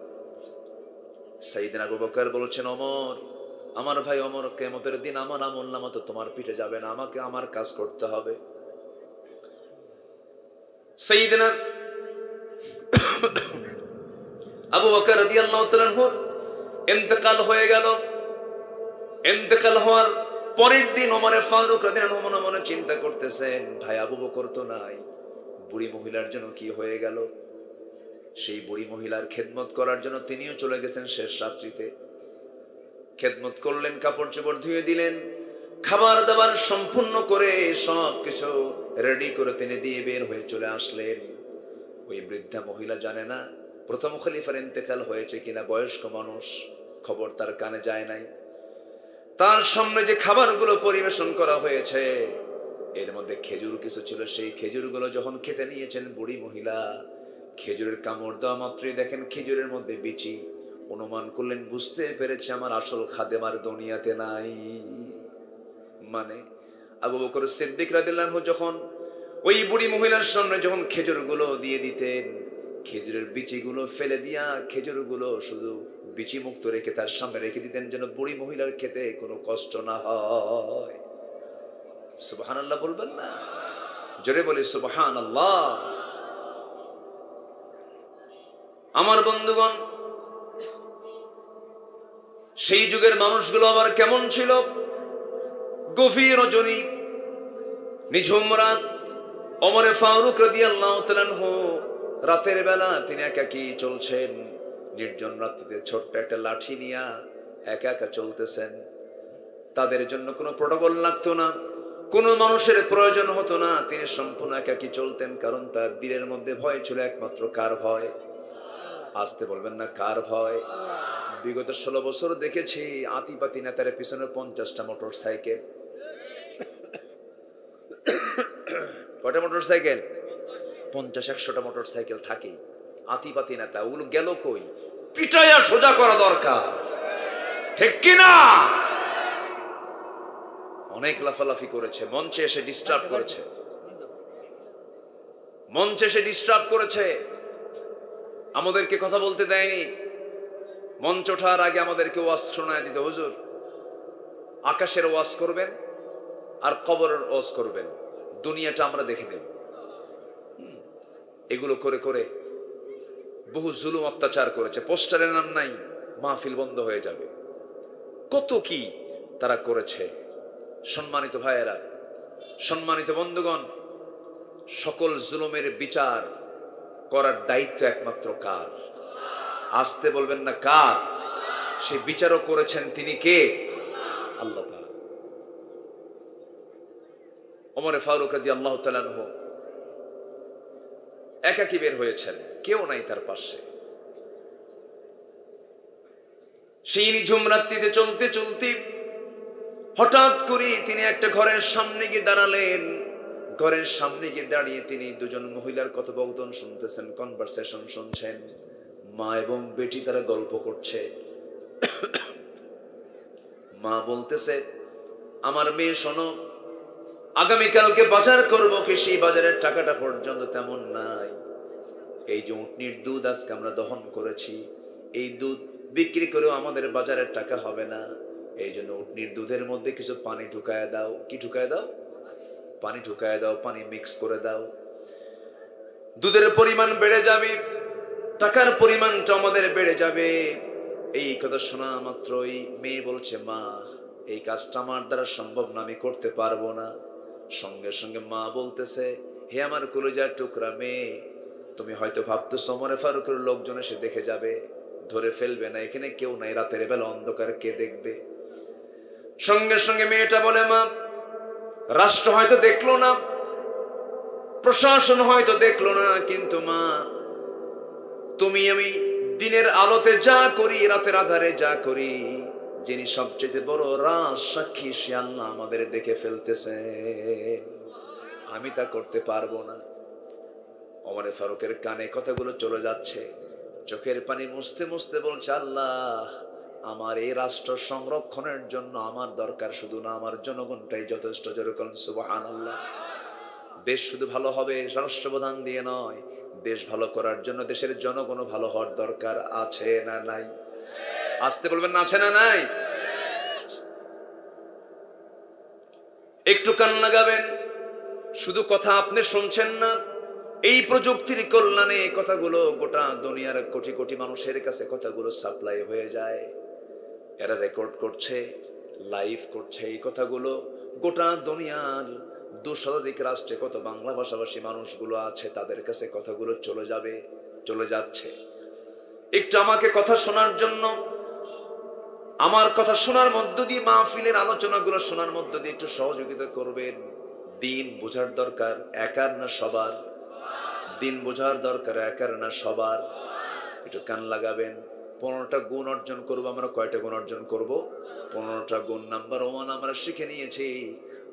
সাইয়েদনা আবু বকর বলছেন, ওমর, আমার ভাই ওমর, কিয়ামতের দিন আমার আমলনামা তো তোমার পিঠে যাবে না, আমাকে আমার কাজ করতে হবে। সাইয়েদনা আবু বকর রাদিয়াল্লাহু তাআলা আনহু ইন্তেকাল হয়ে গেল। ইন্তেকাল হওয়ার পরের দিন ওমর ফারুক রাদিয়াল্লাহু আনহু মনে মনে চিন্তা করতেছেন, ভাই আবু বকর তো নাই, বুড়ি মহিলার জন্য কি হয়ে গেল? সেই বুড়ি মহিলার খেদমত করার জন্য তিনিও চলে গেছেন শেষ রাত্রিতে। খেদমত করলেন, কাপড় চোপড় ধুয়ে দিলেন, খাবার দাবার সম্পূর্ণ করে সবকিছু রেডি করে তিনি দিয়ে বের হয়ে চলে আসলেন। ওই বৃদ্ধা মহিলা জানে না প্রথম খলিফার ইন্তেকাল হয়েছে কিনা, বয়স্ক মানুষ, খবর তার কানে যায় নাই। তার সামনে যে খাবারগুলো পরিবেশন করা হয়েছে এর মধ্যে খেজুর কিছু ছিল, সেই খেজুরগুলো যখন খেতে নিয়েছেন বুড়ি মহিলা, খেজুরের কামড় দেওয়া মাত্রই দেখেন খেজুরের মধ্যে বিচি। অনুমান করলেন, বুঝতে পেরেছে আমার আসল খাদেমার দুনিয়াতে নাই। মানে আবু বকর সিদ্দিক রাদিয়াল্লাহু আনহু যখন ওই বুড়ি মহিলার সামনে যখন খেজুরগুলো দিয়ে দিতেন, খেজুরের বিচিগুলো ফেলে দিয়া খেজুরগুলো শুধু বিচি মুক্ত রেখে তার সামনে রেখে দিতেন, যেন বুড়ি মহিলার খেতে কোনো কষ্ট না হয়। সুবহানাল্লাহ বলবেন না? জোরে বলি সুবহানাল্লাহ। আমার বন্ধুগণ, সেই যুগের মানুষগুলো আবার কেমন ছিল? গভীর রজনী, নিঝুম রাত, ওমর ফারুক রাদিয়াল্লাহু তাআলা আনহু রাতের বেলা তিনি একাকী চলছেন, নির্জন রাত্রিতে ছোট্ট একটা লাঠি নিয়ে একা একা চলতেছেন। তাদের জন্য কোনো প্রটোকল লাগতো না, কোনো মানুষের প্রয়োজন হতো না, তিনি সম্পূর্ণ একাকী চলতেন। কারণ তার দিলের মধ্যে ভয় ছিল একমাত্র কার ভয়? আসতে বলবেন না, কার ভয়? বিগত 16 বছর দেখেছি আতিপাতি নেতার পিছনে 50টা মোটর সাইকেল। কয়টা মোটর সাইকেল? 50-100টা মোটর সাইকেল থাকে। আতিপাতি নেতা, ওগুলো গেল কই? পিটাইয়া সোজা করা দরকার, ঠিক কিনা? অনেক লাফালাফি করেছে, মঞ্চে এসে ডিস্টার্ব করেছে, মঞ্চে এসে ডিস্টার্ব করেছে, আমাদেরকে কথা বলতে দেয়নি। মঞ্চ ওঠার আগে আমাদেরকে ওয়াজ শোনায় দিতে, হুজুর আকাশের ওয়াজ করবেন আর কবরের ওয়াজ করবেন, দুনিয়াটা আমরা দেখে নেব। এগুলো করে করে বহু জুলুম অত্যাচার করেছে। পোস্টারের নাম নাই, মাহফিল বন্ধ হয়ে যাবে, কত কি তারা করেছে। সম্মানিত ভাইয়েরা, সম্মানিত বন্ধুগণ, সকল জুলুমের বিচার করার দায়িত্ব একমাত্র কার? আসতে বলবেন না, কার? সে বিচারও করেছেন তিনি কে? আল্লাহ তাআলা। ওমর ফারুক রাদিয়াল্লাহু তাআলা আনহু একাকী বের হয়েছেন, কেউ নাই তার পাশে। সেই নিঝুম রাত্রিতে চলতে চলতে হঠাৎ করে তিনি একটা ঘরের সামনে গিয়ে দাঁড়ালেন। ঘরের সামনে গিয়ে দাঁড়িয়ে তিনি দুজন মহিলার কথোপকথন শুনতেছেন, কনভারসেশন শুনছেন। মা এবং বেটি তারা গল্প করছে। মা বলতেছে, আমার মেয়ে শোনো, আগামীকালকে বাজার করবো, কি সেই বাজারের টাকাটা পর্যন্ত তেমন নাই। এই যে উটনির দুধ আজকে আমরা দহন করেছি, এই দুধ বিক্রি করেও আমাদের বাজারের টাকা হবে না। এই জন্য উটনির দুধের মধ্যে কিছু পানি ঢুকায় দাও। কি ঢুকায় দাও? পানি ঢুকায় দাও, পানি মিক্স করে দাও। দুধের পরিমাণ বেড়ে যাবে, টাকার পরিমাণটা আমাদের বেড়ে যাবে। এই কথা শোনা মাত্রই মেয়ে বলছে, মা এই কাজটা আমার দ্বারা সম্ভব না, আমি করতে পারবো না। সঙ্গে সঙ্গে মা বলতেছে, হে আমার কলিজার টুকরা মেয়ে, তুমি হয়তো ভাবতেছো ওমর ফারুকের লোকজন এসে দেখে যাবে, ধরে ফেলবে না, এখানে কেউ নাই, রাতের বেলা অন্ধকার কে দেখবে? সঙ্গে সঙ্গে মেয়েটা বলে, মা রাষ্ট্র হয়তো দেখলো না, প্রশাসন হয়তো দেখলো না, কিন্তু মা তুমি আমি দিনের আলোতে যা করি, রাতের আধারে যা করি, যিনি সবচেয়ে বড় রাজ সাক্ষী, সে আল্লাহ আমাদের দেখে ফেলতেছে, আমি তা করতে পারবো না। ওমর ফারুকের কানে কথাগুলো চলে যাচ্ছে, চোখের পানি মুছতে মুছতে বলছে, আল্লাহ, আমার এই রাষ্ট্র সংরক্ষণের জন্য আমার দরকার শুধু না, আমার জনগণটাই যথেষ্ট। যেরকম সুবহানাল্লাহ। দেশ শুধু ভালো হবে রাষ্ট্রপ্রধান দিয়ে নয়, দেশ ভালো করার জন্য দেশের জনগণও ভালো হওয়ার দরকার আছে না নাই? আসতে বলবেন না, আছে না নাই? একটু কান লাগাবেন। শুধু কথা আপনি শুনছেন না, এই প্রযুক্তির কল্যাণে কথাগুলো গোটা দুনিয়ার কোটি কোটি মানুষের কাছে কথাগুলো সাপ্লাই হয়ে যায়। এরা রেকর্ড করছে, লাইভ করছে এই কথাগুলো। গোটা দুনিয়ার 200 রাষ্ট্রে কত বাংলা ভাষাভাষী মানুষগুলো আছে, তাদের কাছে কথাগুলো চলে যাবে, চলে যাচ্ছে। একটু আমাকে কথা শোনার জন্য, আমার কথা শোনার মধ্য দিয়ে, মাহফিলের আলোচনাগুলো শোনার মধ্য দিয়ে একটু সহযোগিতা করবেন। দিন বোঝার দরকার একার না সবার, দিন বোঝার দরকার একার না সবার। একটু কান লাগাবেন। 15টা গুণ অর্জন করবো আমরা। কয়টা গুণ অর্জন করব? 15টা গুণ। নাম্বার 1 আমরা শিখে নিয়েছি।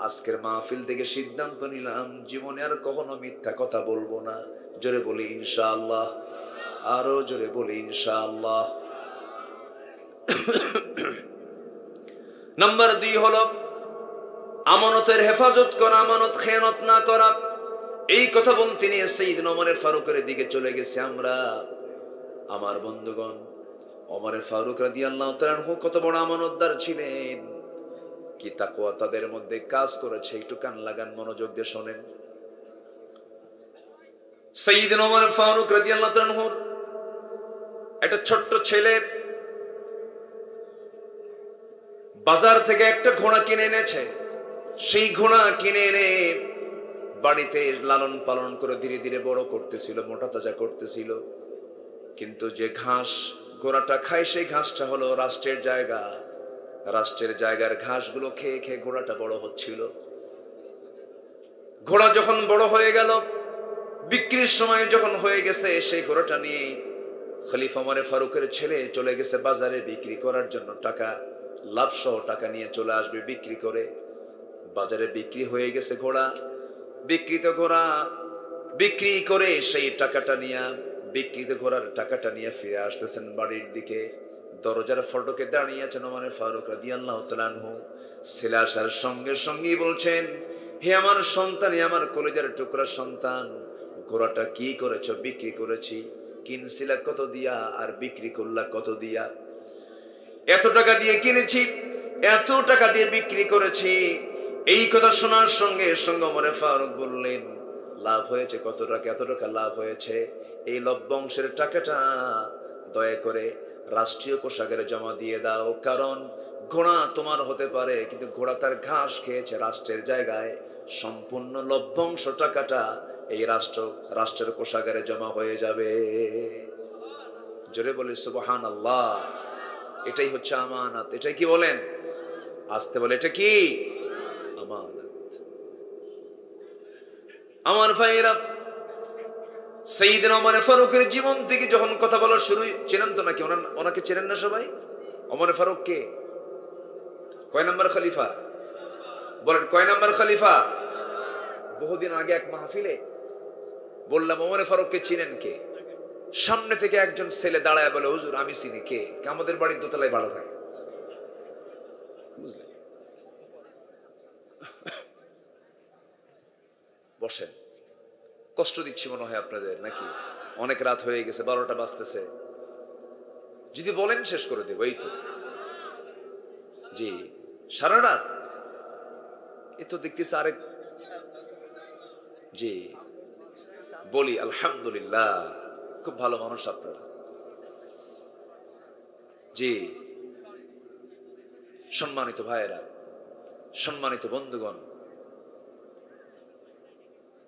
আজকের মাহফিল থেকে সিদ্ধান্ত নিলাম, জীবনে আর কখনো মিথ্যা কথা বলবো না। জোরে বলি ইনশাআল্লাহ, আরো জোরে বলি ইনশাআল্লাহ। নাম্বার 2 হলো আমানতের হেফাজত করা, আমানত খেয়ানত না করা। এই কথা বলতে নিয়ে সাইয়েদনা ওমর ফারুকের দিকে চলে গেছে আমরা। আমার বন্ধুগণ, ওমর ফারুক রাদিয়াল্লাহু তাআলা আনহু কত বড় আমানতদার ছিলেন, কি তাকওয়া তাদের মধ্যে কাজ করেছে। একটু কান লাগান, মনোযোগ দিয়ে শোনেন। সাইয়েদনা ওমর ফারুক রাদিয়াল্লাহু তাআলা আনহুর একটা ছোট্ট ছেলে বাজার থেকে একটা ঘোড়া কিনে এনেছে। সেই ঘোড়া কিনে এনে বাড়িতে লালন পালন করে ধীরে ধীরে বড় করতেছিল, মোটা তাজা করতেছিল। কিন্তু যে ঘাস ঘোড়াটা খায়, সেই ঘাসটা হলো রাষ্ট্রের জায়গা। রাষ্ট্রের জায়গার ঘাসগুলো খেয়ে খেয়ে ঘোড়াটা বড় হচ্ছিল। ঘোড়া যখন বড় হয়ে গেল, বিক্রির সময় যখন হয়ে গেছে, সেই ঘোড়াটা নিয়ে খলিফা ওমর ফারুকের ছেলে চলে গেছে বাজারে বিক্রি করার জন্য। টাকা, লাভসহ টাকা নিয়ে চলে আসবে বিক্রি করে। বাজারে বিক্রি হয়ে গেছে ঘোড়া। বিক্রিত ঘোড়া বিক্রি করে সেই টাকাটা নিয়ে, বিক্রিত ঘোড়ার টাকাটা নিয়ে ফিরে আসতেছেন বাড়ির দিকে। দরজার ফটকে দাঁড়িয়ে আছেন ওমর ফারুক রাদিয়াল্লাহু তাআলা আনহু। ছেলে আসার সঙ্গে সঙ্গেই বলছেন, হে আমার সন্তান, হে আমার কলেজের টুকরা সন্তান, ঘোড়াটা কি করেছো? বিক্রি করেছি। কিনছিলা কত দিয়া আর বিক্রি করলা কত দিয়া? এত টাকা দিয়ে কিনেছি, এত টাকা দিয়ে বিক্রি করেছি। এই কথা শোনার সঙ্গে সঙ্গে ওমর ফারুক বললেন, লাভ হয়েছে কত টাকা? এত টাকা লাভ হয়েছে। এই লভ্যাংশের টাকাটা দয়া করে রাষ্ট্রীয় কোষাগারে জমা দিয়ে দাও। কারণ ঘোড়া তোমার হতে পারে, কিন্তু ঘোড়া তার ঘাস খেয়েছে রাষ্ট্রের জায়গায়। সম্পূর্ণ লভ্যাংশ টাকাটা এই রাষ্ট্রের কোষাগারে জমা হয়ে যাবে। জোরে বলি সুবহানাল্লাহ। এটাই হচ্ছে আমানত। এটাই কি বলেন? আসতে বলে, এটা কি আমানত। আমার ভাইয়েরা, সাইয়েদনা ওমর ফারুকের জীবন থেকে যখন কথা বলা শুরু, চেনেন তো নাকি? ওনাকে চেনেন না সবাই? ওমর ফারুক কে? কয় নম্বর খলিফা? বলেন, কয় নম্বর খলিফা? বহুদিন আগে এক মাহফিলে বললাম, ওমর ফারুককে চিনেন কে? সামনে থেকে একজন ছেলে দাঁড়ায় বলে, হুজুর আমি চিনি। কে? আমাদের বাড়ির দোতলায় ভাড়া থাকে। বুঝলেন? বসেন, কষ্ট দিচ্ছি মনে হয় আপনাদের নাকি? অনেক রাত হয়ে গেছে, 12টা বাজতেছে। যদি বলেন শেষ করে দেব। এই তো, জি, সারা রাত। এ তো দেখতেছি আরেক। জি বলি আলহামদুলিল্লাহ, খুব ভালো মানুষ আপনারা। জি, সম্মানিত ভাইয়েরা, সম্মানিত বন্ধুগণ,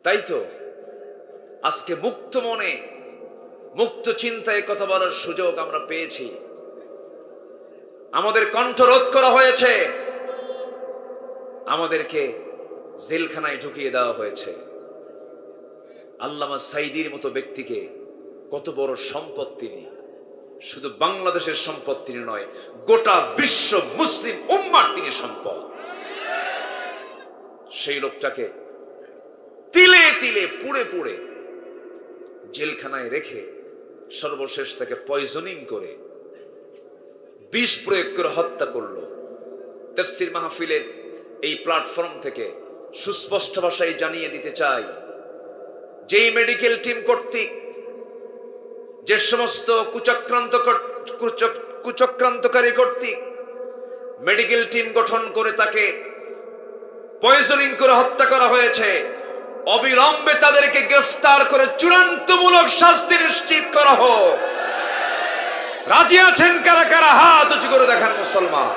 তাই তো আজকে মুক্ত মনে, মুক্ত চিন্তায় কথা বলার সুযোগ আমরা পেয়েছি। আমাদের কণ্ঠ রোধ করা হয়েছে, আমাদেরকে জেলখানায় ঢুকিয়ে দেওয়া হয়েছে। আল্লামা সাইদির মতো ব্যক্তিকে, কত বড় সম্পদ তিনি, শুধু বাংলাদেশের সম্পদ তিনি নয়, গোটা বিশ্ব মুসলিম উম্মার তিনি সম্পদ। সেই লোকটাকে তিলে তিলে পুড়ে পুড়ে জেলখানায় রেখে সর্বশেষ তাকে পয়জনিং করে বিষ প্রয়োগ করে হত্যা করলো। তাফসীর মাহফিলের এই প্ল্যাটফর্ম থেকে সুস্পষ্ট ভাষায় জানিয়ে দিতে চাই, যেই মেডিকেল টিম কর্তৃক যে সমস্ত কুচক্রান্তকারী কর্তৃক মেডিকেল টিম গঠন করে তাকে পয়জনিং করে হত্যা করা হয়েছে, অবিলম্বে তাদেরকে গ্রেফতার করে চূড়ান্তমূলক শাস্তি নিশ্চিত করা হোক। রাজি আছেন কারা কারা? হাত উঁচু করে দেখান মুসলমান।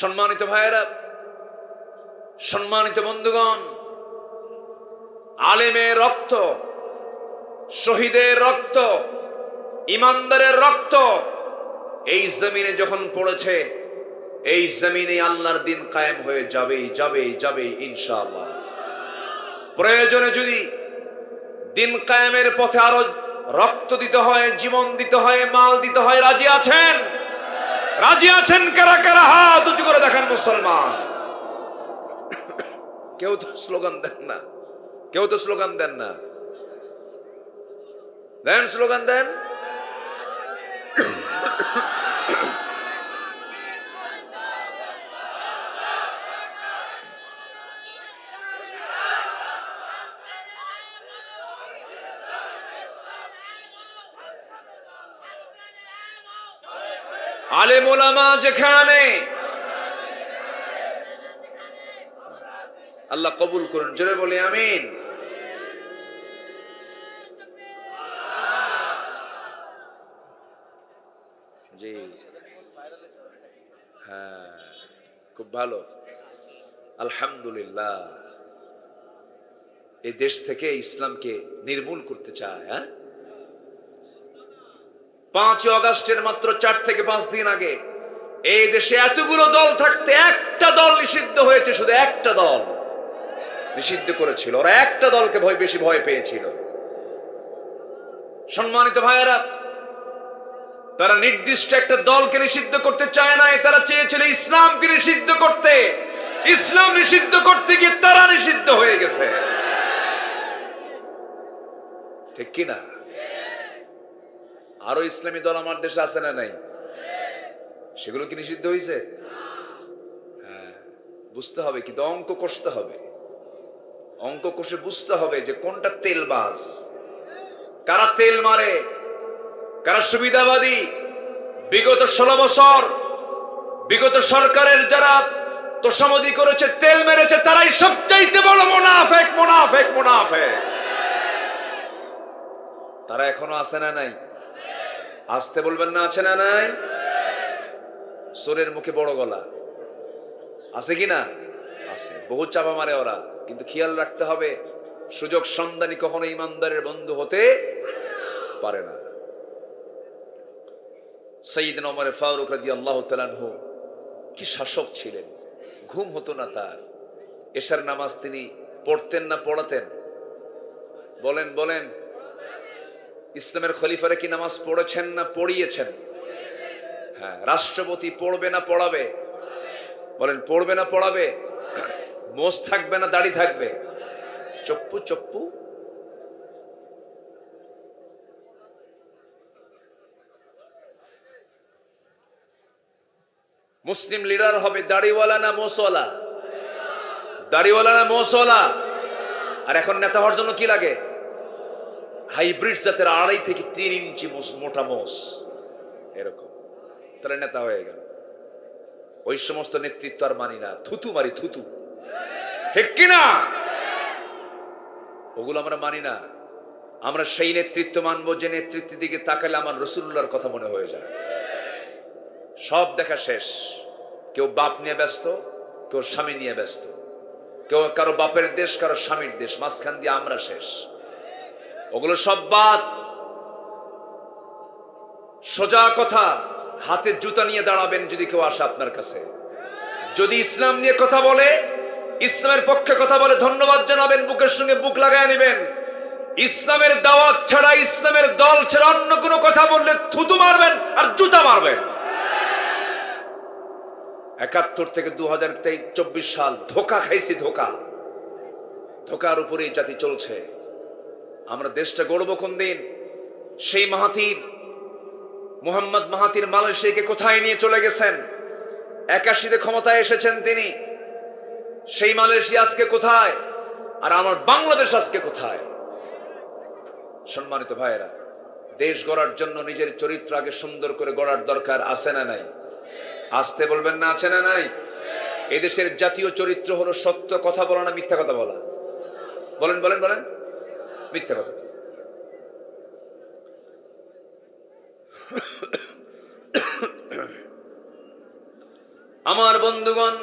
সম্মানিত ভাইয়েরা, সম্মানিত বন্ধুগণ, আলেমের রক্ত, শহীদের রক্ত, ইমানদারের রক্ত এই জমিনে যখন পড়েছে, এই জমিনে আল্লাহর দিন কায়েম হয়ে যাবেই যাবেই যাবেই ইনশাআল্লাহ। প্রয়োজনে যদি দিন কায়েমের পথে আরো রক্ত দিতে হয়, জীবন দিতে হয়, মাল দিতে হয়, রাজি আছেন? রাজি আছেন কারা কারা? হাত উঁচু করে দেখেন মুসলমান। কেউ তো স্লোগান দেন না, কেউ তো স্লোগান দেন না। দেন স্লোগান দেন। আলেম ওলামা যেখানে, আল্লাহ কবুল করুন, জোরে বলি আমিন। জি হ্যাঁ, খুব ভালো, আলহামদুলিল্লাহ। এই দেশ থেকে ইসলামকে নির্মূল করতে চায়। হ্যাঁ, 5 আগস্টের মাত্র 4 থেকে 5 দিন আগে এই দেশে এতগুলো দল থাকতে একটা দল নিষিদ্ধ হয়েছে, শুধু একটা দল নিষিদ্ধ করেছিল। ওরা একটা দলকে বেশি ভয় পেয়েছিল। সম্মানিত ভাইয়েরা, তারা নির্দিষ্ট একটা দলকে নিষিদ্ধ করতে চায় নাই, তারা চেয়েছিল ইসলামকে নিষিদ্ধ করতে। ইসলাম নিষিদ্ধ করতে গিয়ে তারা নিষিদ্ধ হয়ে গেছে, ঠিক কিনা? আরো ইসলামী দল আমার দেশে আছে না নাই? সেগুলো কি নিষিদ্ধ হয়েছে? হ্যাঁ, বুঝতে হবে, কিন্তু অঙ্ক কষতে হবে। অঙ্ক কষে বুঝতে হবে যে কোনটা তেলবাজ, কারা তেল মারে, কারা সুবিধাবাদী। বিগত 16 বছর বিগত সরকারের যারা তোষামোদী করেছে, তেল মেরেছে, তারাই সবচাইতে বড় মুনাফেক মুনাফেক মুনাফেক। তারা এখনো আছে না নাই? আসতে বলবেন না, আছে না নাই? সোরের মুখে বড় গলা আছে কি না? আছে, বহু চাপা মারে ওরা। কিন্তু খেয়াল রাখতে হবে, সুযোগ সন্ধানী কখনো ইমানদারের বন্ধু হতে পারে না। সাইয়েদনা ওমর ফারুক রাদিয়াল্লাহু তাআলা আনহু কি শাসক ছিলেন! ঘুম হতো না তার। এশার নামাজ তিনি পড়তেন না পড়াতেন? বলেন বলেন। ইসলামের খলিফারা কি নামাজ পড়েছেন না পড়িয়েছেন? হ্যাঁ। রাষ্ট্রপতি পড়বে না পড়াবে? বলেন, পড়বে না পড়াবে? মোষ থাকবে না দাড়ি থাকবে? চপ্পু চপ্পু। মুসলিম লিডার হবে দাড়িওয়ালা না মোষওয়ালা? দাড়িওয়ালা না মোষওয়ালা? আর এখন নেতা হওয়ার জন্য কি লাগে? হাইব্রিড জাতের 2.5 থেকে 3 ইঞ্চি মোটা মোষ, এরকম। তাহলে নেতা হয়ে গেল। ওই সমস্ত নেতৃত্ব আর মানি না, থুতু মারি, থুতু, ঠিক কিনা? ওগুলো আমরা মানি না। আমরা সেই নেতৃত্ব মানবো যে নেতৃত্বের দিকে তাকালে আমার রাসূলুল্লাহর কথা মনে হয়ে যায়। সব দেখা শেষ। কেউ বাপ নিয়ে ব্যস্ত, কেউ স্বামী নিয়ে ব্যস্ত, কেউ কারো বাপের দেশ, কারো স্বামীর দেশ, মাঝখান দিয়ে আমরা শেষ। ওগুলো সব বাদ। সোজা কথা, হাতে জুতা নিয়ে দাঁড়াবেন যদি কেউ আসে আপনার কাছে। যদি ইসলাম নিয়ে কথা বলে, ইসলামের পক্ষে কথা বলে, ধন্যবাদ জানাবেন, বুকের সঙ্গে বুক লাগায় নেবেন। ইসলামের দাওয়াত ছাড়া, ইসলামের দল ছাড়া অন্য কোনো কথা বললে থুতু মারবেন আর জুতা মারবেন। ৭১ থেকে ২০২৪ সাল ধোকা খাইছি, ধোকার উপরেই জাতি চলছে। আমরা দেশটা গড়ব কোন দিন? সেই মোহাম্মদ মাহাথির মালয়েশিয়াকে কোথায় নিয়ে চলে গেছেন? ৮১-তে ক্ষমতায় এসেছেন তিনি। সেই মালয়েশিয়া আজকে কোথায়? আর আমার বাংলাদেশ আজকে কোথায়? সম্মানিত ভাইয়েরা, দেশ গড়ার জন্য নিজের চরিত্র আগে সুন্দর করে গড়ার দরকার আছে না নাই? আসতে বলবেন না, আছে না নাই? এই দেশের জাতীয় চরিত্র হলো সত্য কথা বলা না মিথ্যা কথা বলা? বলেন বলেন বলেন, মিথ্যা কথা। আমার বন্ধুগণ,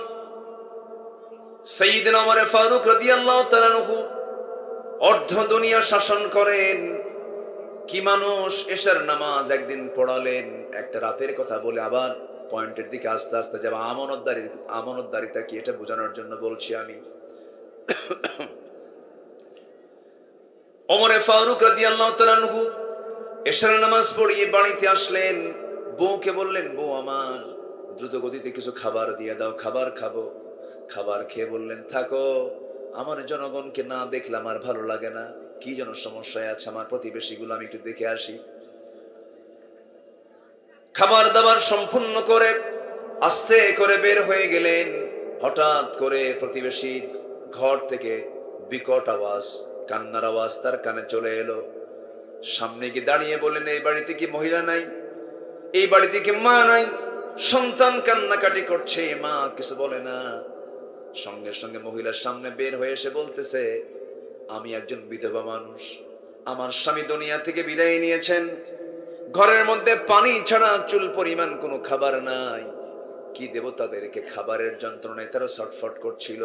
সাইয়্যিদনা ওমর ফারুক রাদিয়াল্লাহু তাআলা আনহু অর্ধ দুনিয়া শাসন করেন। কি মানুষ! এশার নামাজ একদিন পড়ালেন, একটা রাতের কথা বলে আবার পয়েন্টের দিকে আস্তে আস্তে যাব। আমানতদারিতা কি এটা বোঝানোর জন্য বলছি আমি। ওমর ফারুক রাদিয়াল্লাহু তাআলা আনহু এশার নামাজ পড়িয়ে বাড়িতে আসলেন। বউকে বললেন, বউ আমার দ্রুত গতিতে কিছু খাবার দিয়ে দাও, খাবার খাবো। খাবার খেয়ে বললেন, থাকো, আমার জনগণকে না দেখলে আমার ভালো লাগে না। কি যেন সমস্যায় আছে আমার প্রতিবেশীগুলো, আমি একটু দেখে আসি। খাবার দাবার সম্পূর্ণ করে আস্তে করে বের হয়ে গেলেন। হঠাৎ করে প্রতিবেশীর ঘর থেকে বিকট আওয়াজ, কান্নার আওয়াজ তার কানে চলে এলো। সামনে গিয়ে দাঁড়িয়ে বললেন, এই বাড়িতে কি মহিলা নাই? এই বাড়িতে কি মা নাই? সন্তান কান্নাকাটি করছে, মা কিছু বলে না। সঙ্গে সঙ্গে মহিলার সামনে বের হয়ে এসে বলতেছে, আমি একজন বিধবা মানুষ, আমার স্বামী দুনিয়া থেকে বিদায় নিয়েছেন, ঘরের মধ্যে পানি ছাড়া চুল পরিমাণ কোনো খাবার নাই, কি দেব তাদেরকে? খাবারের যন্ত্রণায় তারা ছটফট করছিল।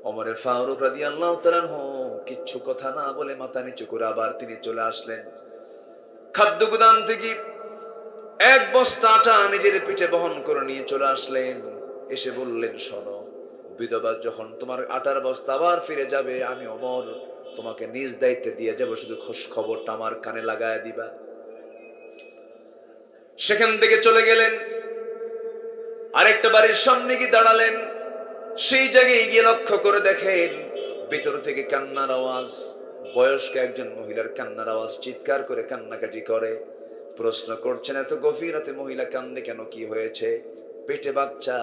ওমর ফারুক রাদিয়াল্লাহু তাআলা আনহু কিচ্ছু কথা না বলে মাথা নিচু করে আবার তিনি চলে আসলেন। খাদ্য গুদাম থেকে ১ বস্তা আটা নিজের পিঠে বহন করে নিয়ে চলে আসলেন। এসে বললেন, শোনো, বিধবা যখন তোমার আটার বস্তা আবার ফিরে যাবে, আমি ওমর তোমাকে নিজ দায়িত্বে দিয়ে যাব, শুধু খোঁজ খবরটা আমার কানে লাগায় দিবা। সেখান থেকে চলে গেলেন, আরেকটা বাড়ির সামনে গিয়ে দাঁড়ালেন। সেই জায়গায় গিয়ে লক্ষ্য করে দেখেন ভিতর থেকে কান্নার আওয়াজ, বয়স্ক একজন মহিলার কান্নার আওয়াজ, চিৎকার করে কান্নাকাটি করে। প্রশ্ন করছেন, এত গভীর রাতে মহিলা কান্দে কেন? কি হয়েছে? পেটে বাচ্চা,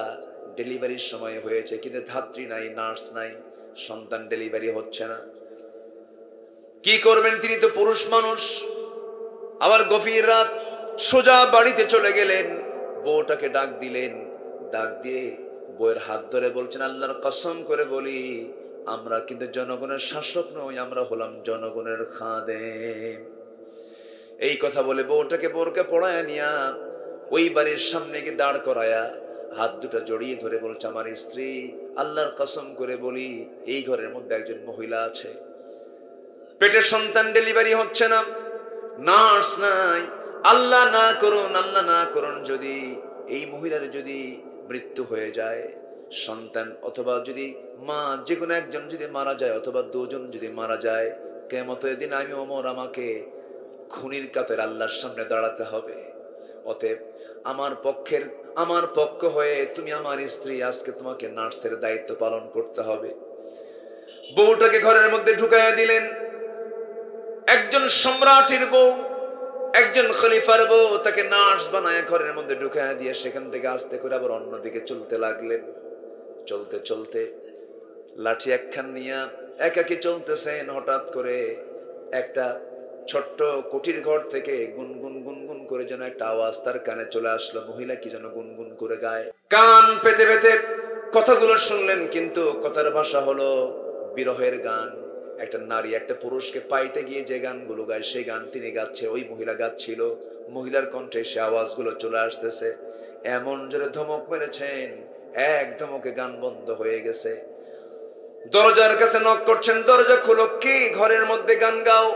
ডেলিভারির সময় হয়েছে, কিন্তু ধাত্রী নাই, নার্স নাই, সন্তান ডেলিভারি হচ্ছে না। কি করবেন? তিনি তো পুরুষ মানুষ। আবার গভীর রাত, সোজা বাড়িতে চলে গেলেন, বউটাকে ডাক দিলেন। ডাক দিয়ে বউয়ের হাত ধরে বলছেন, আল্লাহর কসম করে বলি, আমরা কিন্তু জনগণের শাসক নই, আমরা হলাম জনগণের খাদেম। এই কথা বলে বউটাকে বোরকা পড়ায় নিয়া ওই বাড়ির সামনে গিয়ে দাঁড় করায়া হাত দুটো জড়িয়ে ধরে বলছে, আমার স্ত্রী, আল্লাহর কসম করে বলি, এই ঘরের মধ্যে একজন মহিলা আছে, পেটের সন্তান ডেলিভারি হচ্ছে না, নার্স নাই, আল্লাহ না করুন যদি এই মহিলার যদি মৃত্যু হয়ে যায়, সন্তান অথবা যদি মা যে কোনো একজন যদি মারা যায়, অথবা দুজন যদি মারা যায়, কিয়ামতের দিন আমি ওমর আমাকে খুনির কাতার আল্লাহর সামনে দাঁড়াতে হবে। অতএব আমার পক্ষ হয়ে তুমি আমার স্ত্রী, আজকে তোমাকে নার্সের দায়িত্ব পালন করতে হবে। বউটাকে ঘরের মধ্যে ঢুকাইয়া দিলেন। একজন সম্রাটের বউ, একজন খলিফার বউ, তাকে নার্স বানায় ঘরের মধ্যে ঢুকাইয়া দিয়ে সেখান থেকে আস্তে করে আবার অন্যদিকে চলতে লাগলেন। চলতে চলতে লাঠি একখান নিয়ে একাকি চলতেছেন। হঠাৎ করে একটা ছোট্ট কুটির ঘর থেকে গুনগুন গুনগুন করে যেন একটা আওয়াজ তার কানে চলে আসলো। মহিলা কি যেন গুনগুন করে গায়। কান পেতে পেতে কথাগুলো শুনলেন, কিন্তু কথার ভাষা হলো বিরহের গান। একটা নারী একটা পুরুষকে পাইতে গিয়ে যে গানগুলো গায়, সেই গান তিনি গাচ্ছে, ওই মহিলা গাচ্ছিল। মহিলার কণ্ঠে সে আওয়াজগুলো চলে আসতেছে। এমন জোরে ধমক মেরেছেন, এক ধমকে গান বন্ধ হয়ে গেছে। দরজার কাছে নক করছেন, দরজা খুলো। কি? ঘরের মধ্যে গান গাও।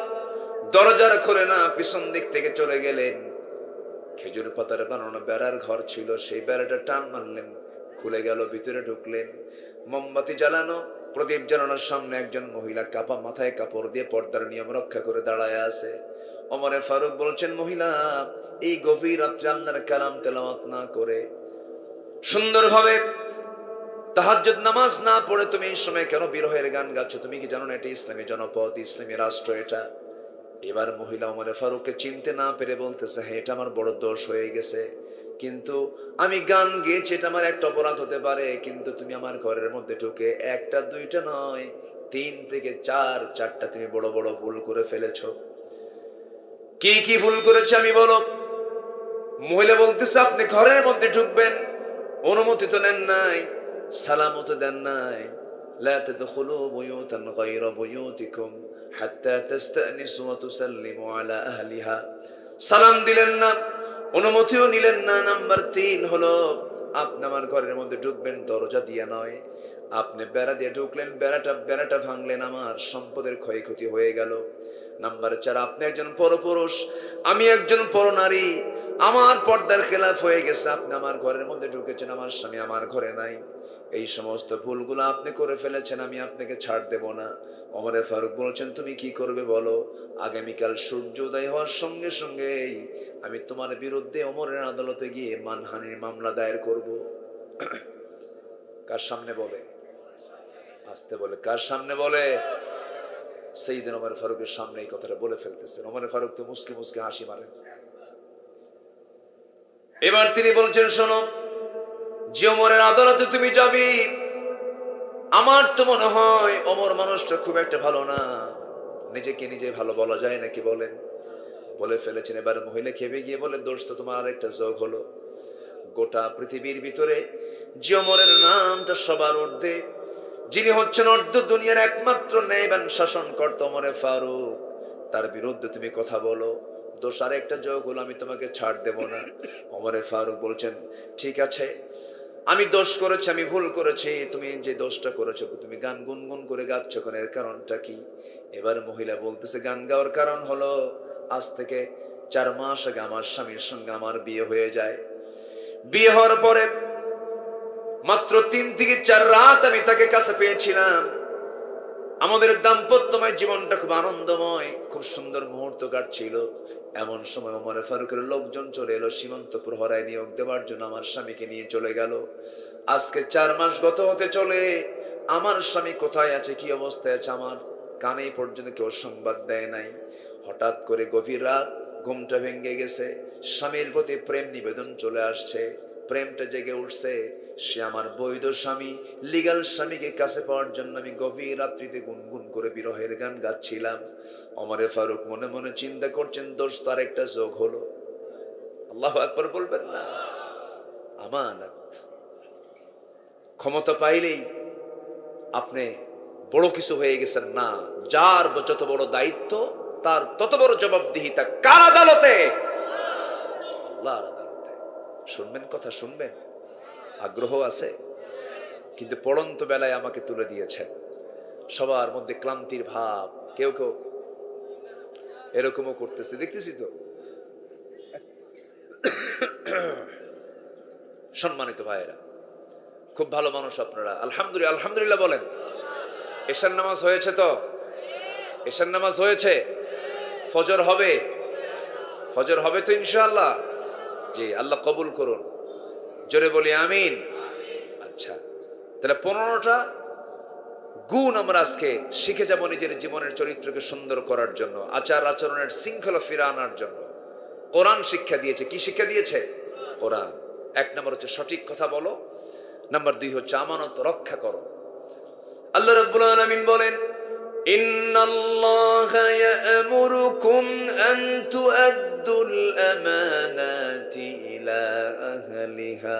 দরজার খুলে না, পিছন দিক থেকে চলে গেলেন। খেজুর পাতার বানানো বেড়ার ঘর ছিল, সেই বেড়াটা টান মারলেন, খুলে গেল, ভিতরে ঢুকলেন। মোমবাতি জ্বালানো, প্রদীপ জ্বালানোর সামনে একজন মহিলা কাপা মাথায় কাপড় দিয়ে পর্দার নিয়ম রক্ষা করে দাঁড়ায় আছে। ওমরে ফারুক বলছেন, মহিলা, এই গভীর রাত্রে আল্লাহর কালাম তেলাওয়াত না করে, সুন্দরভাবে তাহাজ্জুদ নামাজ না পড়ে তুমি এই সময় কেন বিরহের গান গাচ্ছ? তুমি কি জানো না এটা ইসলামী জনপদ, ইসলামী রাষ্ট্র এটা? এবার মহিলা ওমরে ফারুককে চিনতে না পেরে বলতেছে, হ্যাঁ, এটা আমার বড় দোষ হয়ে গেছে, কিন্তু আমি গান গেয়েছি, এটা আমার একটা অপরাধ হতে পারে, কিন্তু তুমি আমার ঘরের মধ্যে ঢুকে একটা দুইটা নয়, 3 থেকে 4টা তুমি বড় বড় ভুল করে ফেলেছো। কি কি ভুল করেছে আমি বলো? মহিলা বলতেছে, আপনি ঘরের মধ্যে ঢুকবেন, অনুমতি তো নেন নাই, সালামও তো দেন নাই। লা তাদখুলু বুয়ুতান গায়রা বুয়ুতিকুম হাত্তা তাস্তানিসু ওয়া তুসাল্লিমু আলা আহলিহা। সালাম দিলেন না, অনুমতিও নিলেন না। নাম্বার 3 হলো, আপনি আমার ঘরের মধ্যে ঢুকবেন দরজা দিয়ে নয়, আপনি বেড়া দিয়ে ঢুকলেন, বেড়াটা ভাঙলেন, আমার সম্পদের ক্ষয়ক্ষতি হয়ে গেল। নাম্বার 4, আপনি একজন পরপুরুষ, আমি একজন পরনারী, আমার পর্দার খেলাফ হয়ে গেছে, আপনি আমার ঘরের মধ্যে ঢুকেছেন, আমার স্বামী আমার ঘরে নাই। এই সমস্ত ভুলগুলো আপনি করে ফেলেছেন, আমি আপনাকে ছাড় দেব না। ওমরে ফারুক বলছেন, তুমি কি করবে বলো? আগামীকাল সূর্য উদয় হওয়ার সঙ্গে সঙ্গেই আমি তোমার বিরুদ্ধে ওমরের আদালতে গিয়ে মানহানির মামলা দায়ের করব। কার সামনে বলে? আসতে বলে, কার সামনে বলে? সাইয়েদনা ওমর ফারুকের সামনে এই কথাটা বলে ফেলতেছেন। ওমর ফারুক তো মুস্কি মুস্কি হাসি মারেন। এবার তিনি বলছেন, শোনো, যে ওমরের আদালতে তুমি যাবি, আমার তো মনে হয় ওমর মানুষটা খুব একটা ভালো না, নিজেকে নিজে ভালো বলা যায় নাকি বলেন? বলে ফেলেছেন। এবার মহিলা খেপে গিয়ে বলে, দোষ তো তোমার আরেকটা যোগ হলো, গোটা পৃথিবীর ভিতরে যে ওমরের নামটা সবার ঊর্ধ্বে, যিনি হচ্ছেন অর্ধ দুনিয়ার একমাত্র ন্যায়বান শাসনকর্তা ওমরে ফারুক, তার বিরুদ্ধে তুমি কথা বলো, দোষ আর একটা যোগ হলো, আমি তোমাকে ছাড় দেব না। ওমরে ফারুক বলছেন, ঠিক আছে, আমি দোষ করেছি, আমি ভুল করেছি, তুমি যে দোষটা করেছো, তুমি গান গুনগুন করে গাচ্ছ কেন, এর কারণটা কি? এবার মহিলা বলতেছে, গান গাওয়ার কারণ হলো, আজ থেকে 4 মাস আগে আমার স্বামীর সঙ্গে আমার বিয়ে হয়ে যায়। বিয়ে হওয়ার পরে মাত্র 3 থেকে 4 রাত আমি তাকে কাছে পেয়েছিলাম। আমাদের দাম্পত্যময় জীবনটা খুব আনন্দময়, খুব সুন্দর মুহূর্ত কাটছিল। এমন সময় ওমর ফারুকের লোকজন চলে এলো সীমান্ত প্রহরায় নিয়োগ দেওয়ার জন্য, আমার স্বামীকে নিয়ে চলে গেল। আজকে 4 মাস গত হতে চলে, আমার স্বামী কোথায় আছে, কি অবস্থায় আছে, আমার কানে পর্যন্ত কেউ সংবাদ দেয় নাই। হঠাৎ করে গভীর রাত, ঘুমটা ভেঙে গেছে, স্বামীর প্রতি প্রেম নিবেদন চলে আসছে, প্রেমটা জেগে উঠছে। সে আমার বৈধ স্বামী, লিগ্যাল স্বামীকে কাছে পাওয়ার জন্য আমি গভীর রাত্রিতে গুনগুন করে বিরহের গান গাচ্ছিলাম। ওমরে ফারুক মনে মনে চিন্তা করছেন, দোষ তার একটা যোগ হলো। আল্লাহু আকবার বলবেন না? আমানত, ক্ষমতা পাইলেই আপনি বড় কিছু হয়ে গেছেন না। যার যত বড় দায়িত্ব, তার তত বড় জবাবদিহিতা। কার আদালতে? আল্লাহর আদালতে। শুনবেন কথা, শুনবেন? আগ্রহ আছে? কিন্তু পড়ন্ত বেলায় আমাকে তুলে দিয়েছেন। সবার মধ্যে ক্লান্তির ভাব, কেউ কেউ এরকমও করতেছে, দেখতেছি তো। সম্মানিত ভাইয়েরা, খুব ভালো মানুষ আপনারা, আলহামদুলিল্লাহ, আলহামদুলিল্লাহ বলেন। এশার নামাজ হয়েছে তো? এশার নামাজ হয়েছে? ফজর হবে? ফজর হবে তো ইনশাআল্লাহ? জি, আল্লাহ কবুল করুন, জোরে বলি আমিন। আচ্ছা, তাহলে 15টা গুণ আমরা আজকে শিখে যাব নিজের জীবনের চরিত্রকে সুন্দর করার জন্য, আচার আচরণের শৃঙ্খলা ফিরে আনার জন্য। কোরআন শিক্ষা দিয়েছে। কি শিক্ষা দিয়েছে? কোরআন। 1 নম্বর হচ্ছে সঠিক কথা বলো, নাম্বার 2 হচ্ছে আমানত রক্ষা করো। আল্লাহ রাব্বুল আলামিন বলেন, ইন্নাল্লাহা ইয়া'মুরুকুম আন তু'আদ্দুল আমানাতি ইলা আহলিহা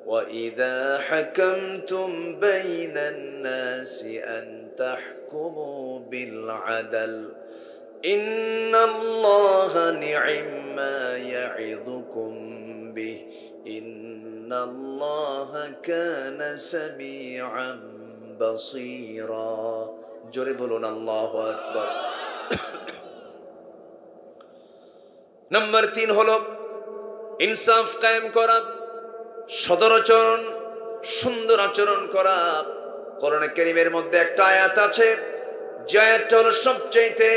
ওয়া ইযা হাকামতুম বাইনান নাসি আন তাহকুমু বিল আদল ইন্নাল্লাহা নি'মা ইয়া'ইযুকুম বিহি ইন্নাল্লাহা কানা সামিআন বাসীরা। জোরে বলুন আল্লাহু আকবার। নাম্বার 3 হলো ইনসাফ কায়েম করা, সদরাচরণ, সুন্দর আচরণ করা। কোরআনে কারীমের মধ্যে একটা আয়াত আছে, যে আয়াতটা হলো সবচাইতে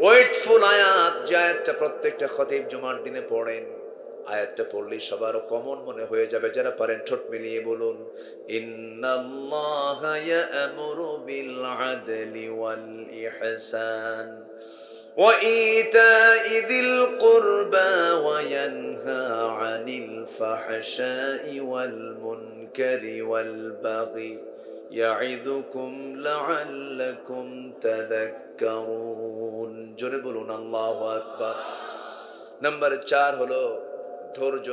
ওয়েটফুল আয়াত, যে আয়াতটা প্রত্যেকটা খতিব জুমার দিনে পড়েন। আয়াতটা পড়লেই সবার কমন মনে হয়ে যাবে, যারা পারেন ঠোঁট মিলিয়ে বলুন, ইন্নাল্লাহা ইয়া'মুরু বিল আদলি ওয়াল ইহসান ওয়া ইতা'i যিল কুরবা ওয়া ইয়ানহা আনিল ফাহশাই ওয়াল মুনকারি ওয়াল বাগি ইয়া'ইযুকুম লা'আল্লাকুম তাযাক্কারুন। জোরে বলুন আল্লাহু আকবার। নাম্বার 4 হলো ধৈর্য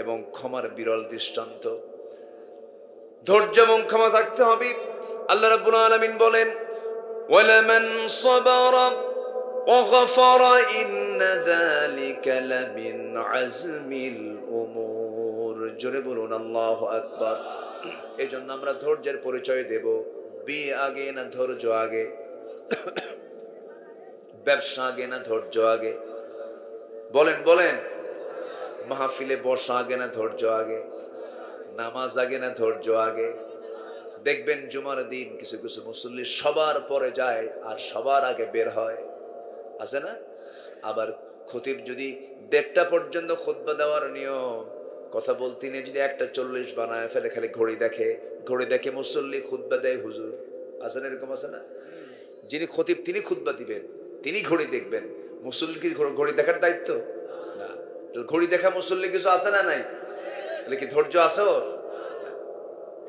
এবং ক্ষমার বিরল দৃষ্টান্ত। ধৈর্য এবং ক্ষমা থাকতে হবে। আল্লাহ রাব্বুল আলামিন বলেন, ওয়ালামান সাবারা ওয়া গাফারা ইন্না যালিকা লামিন আজমিল উমুর। জোরে বলুন আল্লাহু আকবার। এজন্য আমরা ধৈর্যের পরিচয় দেব। বিয়ে আগে না ধৈর্য আগে? ব্যবসা আগে না ধৈর্য আগে? বলেন বলেন। মাহফিলে বসা আগে না ধৈর্য আগে? নামাজ আগে না ধৈর্য আগে? দেখবেন জুমার দিন কিছু কিছু মুসল্লি সবার পরে যায় আর সবার আগে বের হয়, আছে না? আবার খতিব যদি 1:30 পর্যন্ত খুতবা দেওয়ার নিয়ম, কথা বলতে নিয়ে যদি 1:40 বানায় ফেলে, খালি ঘড়ি দেখে মুসল্লি খুতবা দেয় হুজুর, আছে না? এরকম আছে না? যিনি খতিব তিনি খুতবা দিবেন, তিনি ঘড়ি দেখবেন। মুসল্লি কি ঘড়ি দেখার দায়িত্ব না? ঘড়ি দেখা মুসল্লি কিছু আছে না নাই? তাহলে কি ধৈর্য আছে ওর?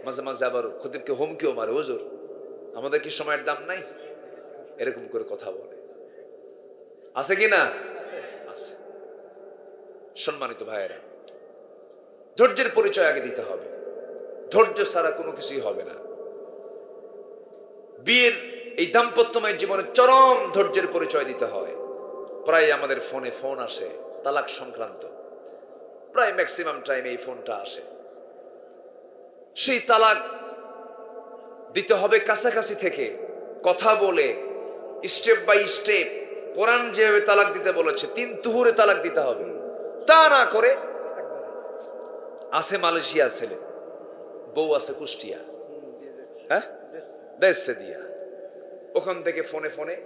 মাঝে মাঝে আবার খতিবকে হুমকিও মারে, হুজুর আমাদের কি সময়ের দাম নাই? এরকম করে কথা বলে, আছে কি না? আছে। সম্মানিত ভাইয়েরা, ধৈর্যের পরিচয় আগে দিতে হবে। ধৈর্য ছাড়া কোনো কিছুই হবে না। বিয়ের এই দাম্পত্যময় জীবনে চরম ধৈর্যের পরিচয় দিতে হয়। প্রায় আমাদের ফোনে ফোন আসে তালাক সংক্রান্ত, প্রায় ম্যাক্সিমাম টাইম এই ফোনটা আসে। সেই তালাক দিতে হবে কাছাকাছি থেকে কথা বলে, স্টেপ বাই স্টেপ। কোরআন যেভাবে তালাক দিতে বলেছে 3 তুহুরে তালাক দিতে হবে। তা না করে আছে মালয়েশিয়া ছেলে, বউ আছে কুষ্টিয়া, হ্যাঁ বেসে দিয়া, ওখান থেকে ফোনে ফোনে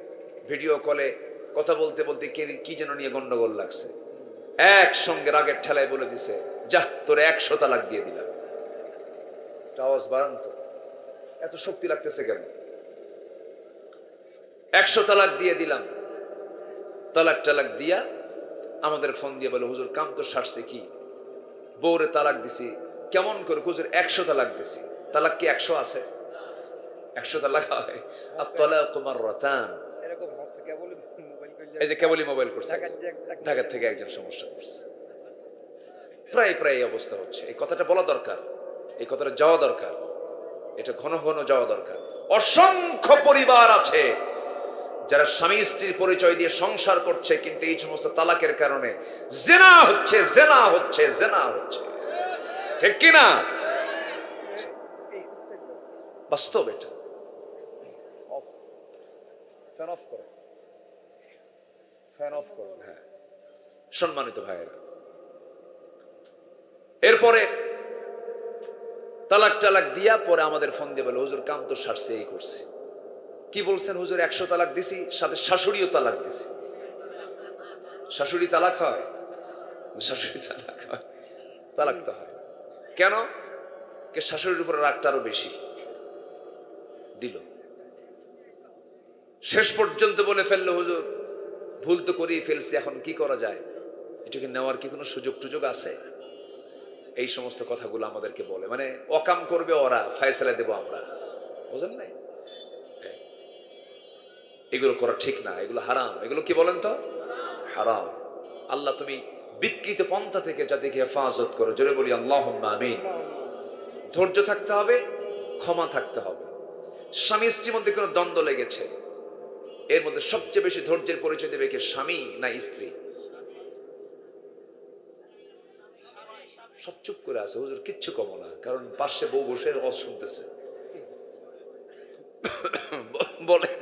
ভিডিও কলে কথা বলতে বলতে কি যেন নিয়ে গন্ডগোল লাগছে, একসঙ্গে রাগের ঠেলায় বলে দিছে, যা তোরে 100 তালাক দিয়ে দিলাম। আওয়াজ বাড়ান তো, এত শক্তি লাগতেছে কেন? 100 তালাক দিয়ে দিলাম। তালাক দিয়া আমাদের ফোন দিয়ে বলে, হুজুর কাম তো সারছে কি, বউরে তালাক দিছি। কেমন করে? হুজুর 100 তালাক দিছি। তালাক কি 100 আছে? 100 তালাক হয়? আত-তালাকু মাররাতান। এই যে কেবলই মোবাইল করছে, ঢাকা থেকে একজন সমস্যা করছে। প্রায় এই অবস্থা হচ্ছে। এই কথাটা বলা দরকার, এই কথাটা যাওয়া দরকার, এটা ঘন ঘন যাওয়া দরকার। অসংখ্য পরিবার আছে যারা স্বামী স্ত্রীর পরিচয় দিয়ে সংসার করছে, কিন্তু এই সমস্ত তালাকের কারণে জেনা হচ্ছে। ঠিক কিনা? বাস্তব এটা। ফ্যান অফ করুন। হ্যাঁ, সম্মানিত ভাইয়েরা, এরপরে তালাক দিয়া পরে আমাদের ফোন দিয়ে বলে, হুজুর কাম তো সারছে, এই করছে। কি বলছেন হুজুর? 100 তালাক দিছি, সাথে শাশুড়িও তালাক দিছি। শাশুড়ি তালাক হয়? শাশুড়ি তালাক হয়, তালাক তো হয়। কেন? কে শাশুড়ির উপরে রাগটা আরো বেশি দিল। শেষ পর্যন্ত বলে ফেললো, হুজুর ভুল তো করেই ফেলছি, এখন কি করা যায়? এটাকে নেওয়ার কি কোনো সুযোগ আছে? এই সমস্ত কথাগুলো আমাদেরকে বলে, মানে অকাম করবে ওরা, ফায়সালা দেব আমরা। বুঝেন নাই? এগুলো করা ঠিক না, এগুলো হারাম। এগুলো কি বলেন তো? হারাম। আল্লাহ তুমি বিকৃত পন্থা থেকে যাদেরকে হেফাজত করো, জোরে বলি আল্লাহুম্মা আমিন। ধৈর্য থাকতে হবে, ক্ষমা থাকতে হবে। স্বামী স্ত্রীর মধ্যে কোনো দ্বন্দ্ব লেগেছে, এর মধ্যে সবচেয়ে বেশি ধৈর্যের পরিচয় দেবে কে? স্বামী না স্ত্রী? সব চুপ করে আছে, হুজুর কিচ্ছু কম না, কারণ পাশে বউ বসে ওয়াজ শুনতেছে। বলেন,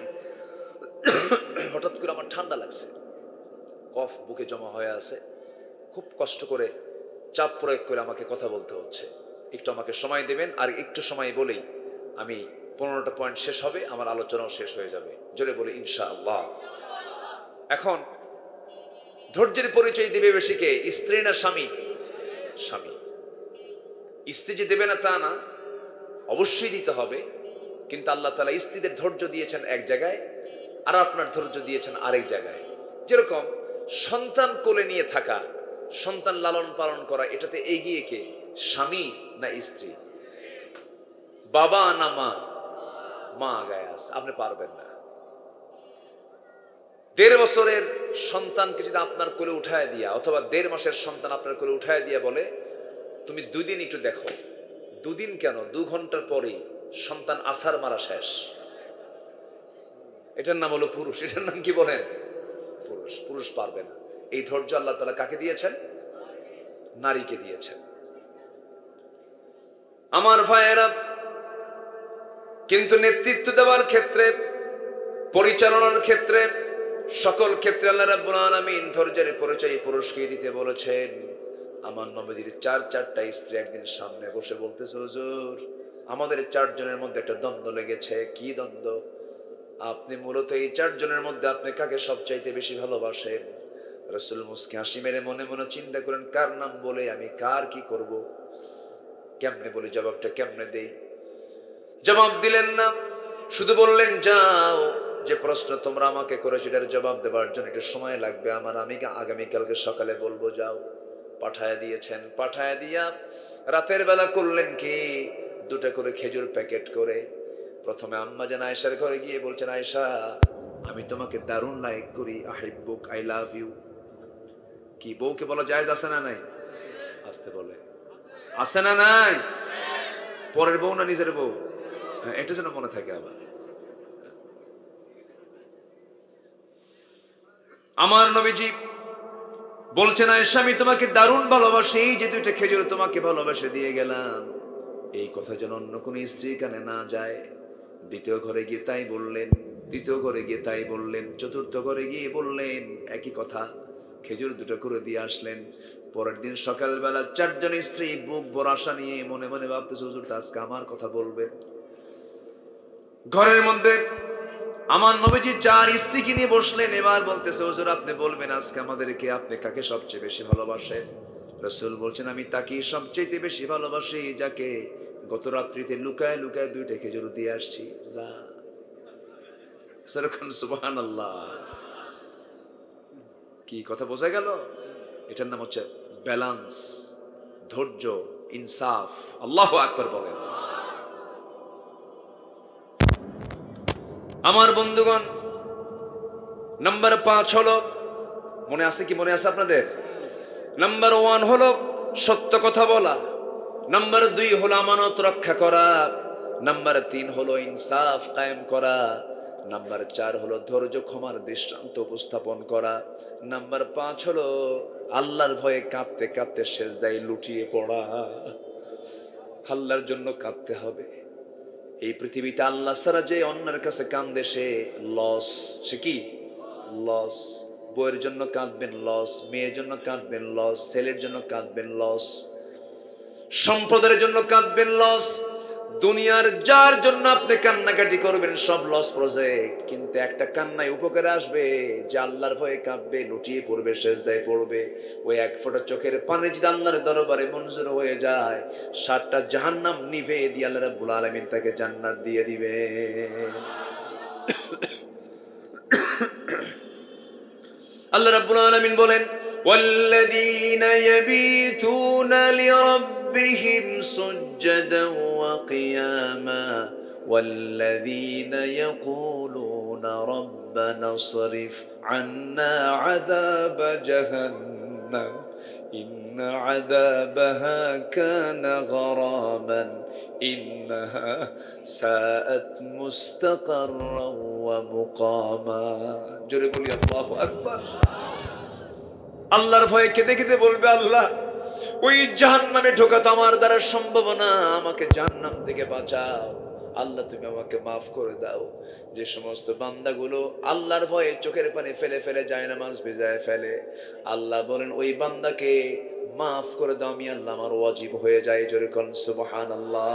হঠাৎ করে আমার ঠান্ডা লাগছে, কফ বুকে জমা হয়ে আছে, খুব কষ্ট করে চাপ প্রয়োগ করে আমাকে কথা বলতে হচ্ছে। একটু আমাকে সময় দেবেন, আর একটু সময় বলেই আমি 15টা পয়েন্ট শেষ হবে, আমার আলোচনাও শেষ হয়ে যাবে। জোরে বলি ইনশাআল্লাহ। এখন ধৈর্যের পরিচয় দিবে বেশি কে, স্ত্রী না স্বামী? স্বামী। স্ত্রী যে দেবে না তা না, অবশ্যই দিতে হবে, কিন্তু আল্লাহ তাআলা স্ত্রীদের ধৈর্য দিয়েছেন এক জায়গায়, আর আপনার ধৈর্য দিয়েছেন আরেক জায়গায়। যেরকম সন্তান কোলে নিয়ে থাকা, সন্তান লালন পালন করা, এটাতে এগিয়ে কে, স্বামী না স্ত্রী? বাবা না মা? মা আগায় আছে, আপনি পারবেন না। 1.5 বছরের সন্তানকে যদি আপনার কোলে উঠায় দিয়া, অথবা 1.5 মাসের সন্তান আপনার কোলে উঠায় দিয়া বলে তুমি 2 দিন একটু দেখো, 2 দিন কেন, 2 ঘন্টার পরেই সন্তান আছাড় মারা শেষ। এটার নাম হলো পুরুষ। এটার নাম কি বলেন? পুরুষ। পুরুষ পারবে না। এই ধৈর্য আল্লাহ তাআলা কাকে দিয়েছেন? নারীকে দিয়েছেন। আমার ভাইয়েরা, কিন্তু নেতৃত্ব দেওয়ার ক্ষেত্রে, পরিচালনার ক্ষেত্রে, সকল ক্ষেত্রে আল্লাহ রাব্বুল আলামিন ধৈর্যের পরিচয় পুরুষকে দিতে বলেছেন। আমার নবীর 4টা স্ত্রী একদিন সামনে বসে বলতেছে, হুজুর আমাদের 4 জনের মধ্যে একটা দ্বন্দ্ব লেগেছে। কি দ্বন্দ্ব? আপনি মূলত এই 4 জনের মধ্যে আপনি কাকে সবচাইতে বেশি ভালোবাসেন? রাসূল মুস্কি হাসি মেরে মনে মনে চিন্তা করেন, কার নাম বলে আমি কার কি করব, কেমনে বলি, জবাবটা কেমনে দেই? জবাব দিলেন না, শুধু বললেন, যাও, যে প্রশ্ন তোমরা আমাকে করেছো এটার জবাব দেওয়ার জন্য একটু সময় লাগবে আমার, আমি আগামীকালকে সকালে বলবো, যাও। পাঠায় দিয়েছেন। পাঠায় দিয়া রাতের বেলা করলেন কি, 2টা করে খেজুর প্যাকেট করে প্রথমে আম্মা জান আয়েশার ঘরে গিয়ে বলছেন, আয়েশা আমি তোমাকে দারুণ লাইক করি, আহিব্বুক, আই লাভ ইউ। কি বউকে বলা জায়েজ আছে না নাই? আসতে বলে, আছে না নাই? পরের বউ না নিজের বউ? হ্যাঁ, এটা যেন মনে থাকে। আবার আমার নবীজি বলছেন, আয়েশা আমি তোমাকে দারুণ ভালোবাসি, এই যে 2টা খেজুর তোমাকে ভালোবাসে দিয়ে গেলাম, এই কথা যেন অন্য কোন স্ত্রী কানে না যায়। 2য় ঘরে গিয়ে তাই বললেন, 3য় ঘরে গিয়ে তাই বললেন, 4র্থ ঘরে গিয়ে বললেন একই কথা, খেজুর 2টা করে দিয়ে আসলেন। পরের দিন সকালবেলা 4 জন স্ত্রী বুক ভরা আশা নিয়ে মনে মনে ভাবতেছে, হুজুর তো আজকে আমার কথা বলবেন। ঘরের মধ্যে আমার নবীজি 4 স্ত্রীকে নিয়ে বসলেন। এবার বলতেছে, হুজুর আপনি বলবেন আজকে আমাদেরকে আপনি কাকে সবচেয়ে বেশি ভালোবাসেন? রাসূল বলছেন, আমি তাকেই সবচেয়ে বেশি ভালোবাসি যাকে গত রাত্রিতে লুকায় লুকায় 2টা খেজুর দিয়ে আসছি। যা সুবহানাল্লাহ। কি কথা বোঝা গেল? এটার নাম হচ্ছে ব্যালেন্স, ধৈর্য, ইনসাফ। আল্লাহু আকবার বলেন। আমার বন্ধুগণ, নাম্বার 5 হলো, মনে আছে কি? মনে আছে আপনাদের? নাম্বার 1 হলো সত্য কথা বলা, নাম্বার 2 হলো আমানত রক্ষা করা, নাম্বার 3 হলো ইনসাফ কায়েম করা, নাম্বার 4 হলো ধৈর্য ক্ষমার দৃষ্টান্ত উপস্থাপন করা, নাম্বার 5 হলো আল্লাহর ভয়ে কাঁদতে কাঁদতে সেজদায় লুটিয়ে পড়া। আল্লাহর জন্য কাঁদতে হবে। এই পৃথিবীতে আল্লাহ ছাড়া যে অন্যের কাছে কান্দে সে লস। সে কি? লস। বউয়ের জন্য কাঁদবেন, লস। মেয়ের জন্য কাঁদবেন, লস। ছেলের জন্য কাঁদবেন, লস। সম্পদের জন্য কাঁদবেন, লস। দুনিয়ার যার জন্য আপনি কান্নাকাটি করবেন সব লস প্রজেক্ট। কিন্তু একটা কান্নায় উপকারে আসবে, যে আল্লাহর ভয়ে কাঁদবে, লুটিয়ে পড়বে, সেজদায় পড়বে। ওই 1 ফোঁটা চোখের পানি যদি আল্লাহর দরবারে মঞ্জুর হয়ে যায়, 7টা জাহান্নাম নিভে দিয়ে আল্লাহ রাব্বুল আলামিন তাকে জান্নাত দিয়ে দিবে। আল্লাহ রাব্বুল আলামিন বলেন, ওয়াল্লাযীনা ইয়াবিতুনা লিরাব্বিহিম সুজদান ওয়া কিয়ামা ওয়াল্লাযীনা ইয়াকুলুনা রাব্বানা সরিফ আন্না আযাবা জাহান্নাম ইন্না আযাবাহা কানা গরামান ইন্নাহা সাআত মুস্তাকাররান ওয়া মুকামা। জোরে বলি আল্লাহু আকবার। আল্লাহর ভয়ে কেঁদে কেঁদে বলবে, আল্লাহ ওই জাহান্নামে ঢোকা তো আমার দ্বারা সম্ভব না, আমাকে জাহান্নাম থেকে বাঁচাও। আল্লাহ তুমি আমাকে মাফ করে দাও। যে সমস্ত বান্দাগুলো আল্লাহর ভয়ে চোখের পানি ফেলে ফেলে যায় নামাজ ভিজায় ফেলে, আল্লাহ বলেন ওই বান্দাকে মাফ করে দাও, আমি আল্লাহ আমার ওয়াজিব হয়ে যায়। জোরে কোন সুবহানাল্লাহ।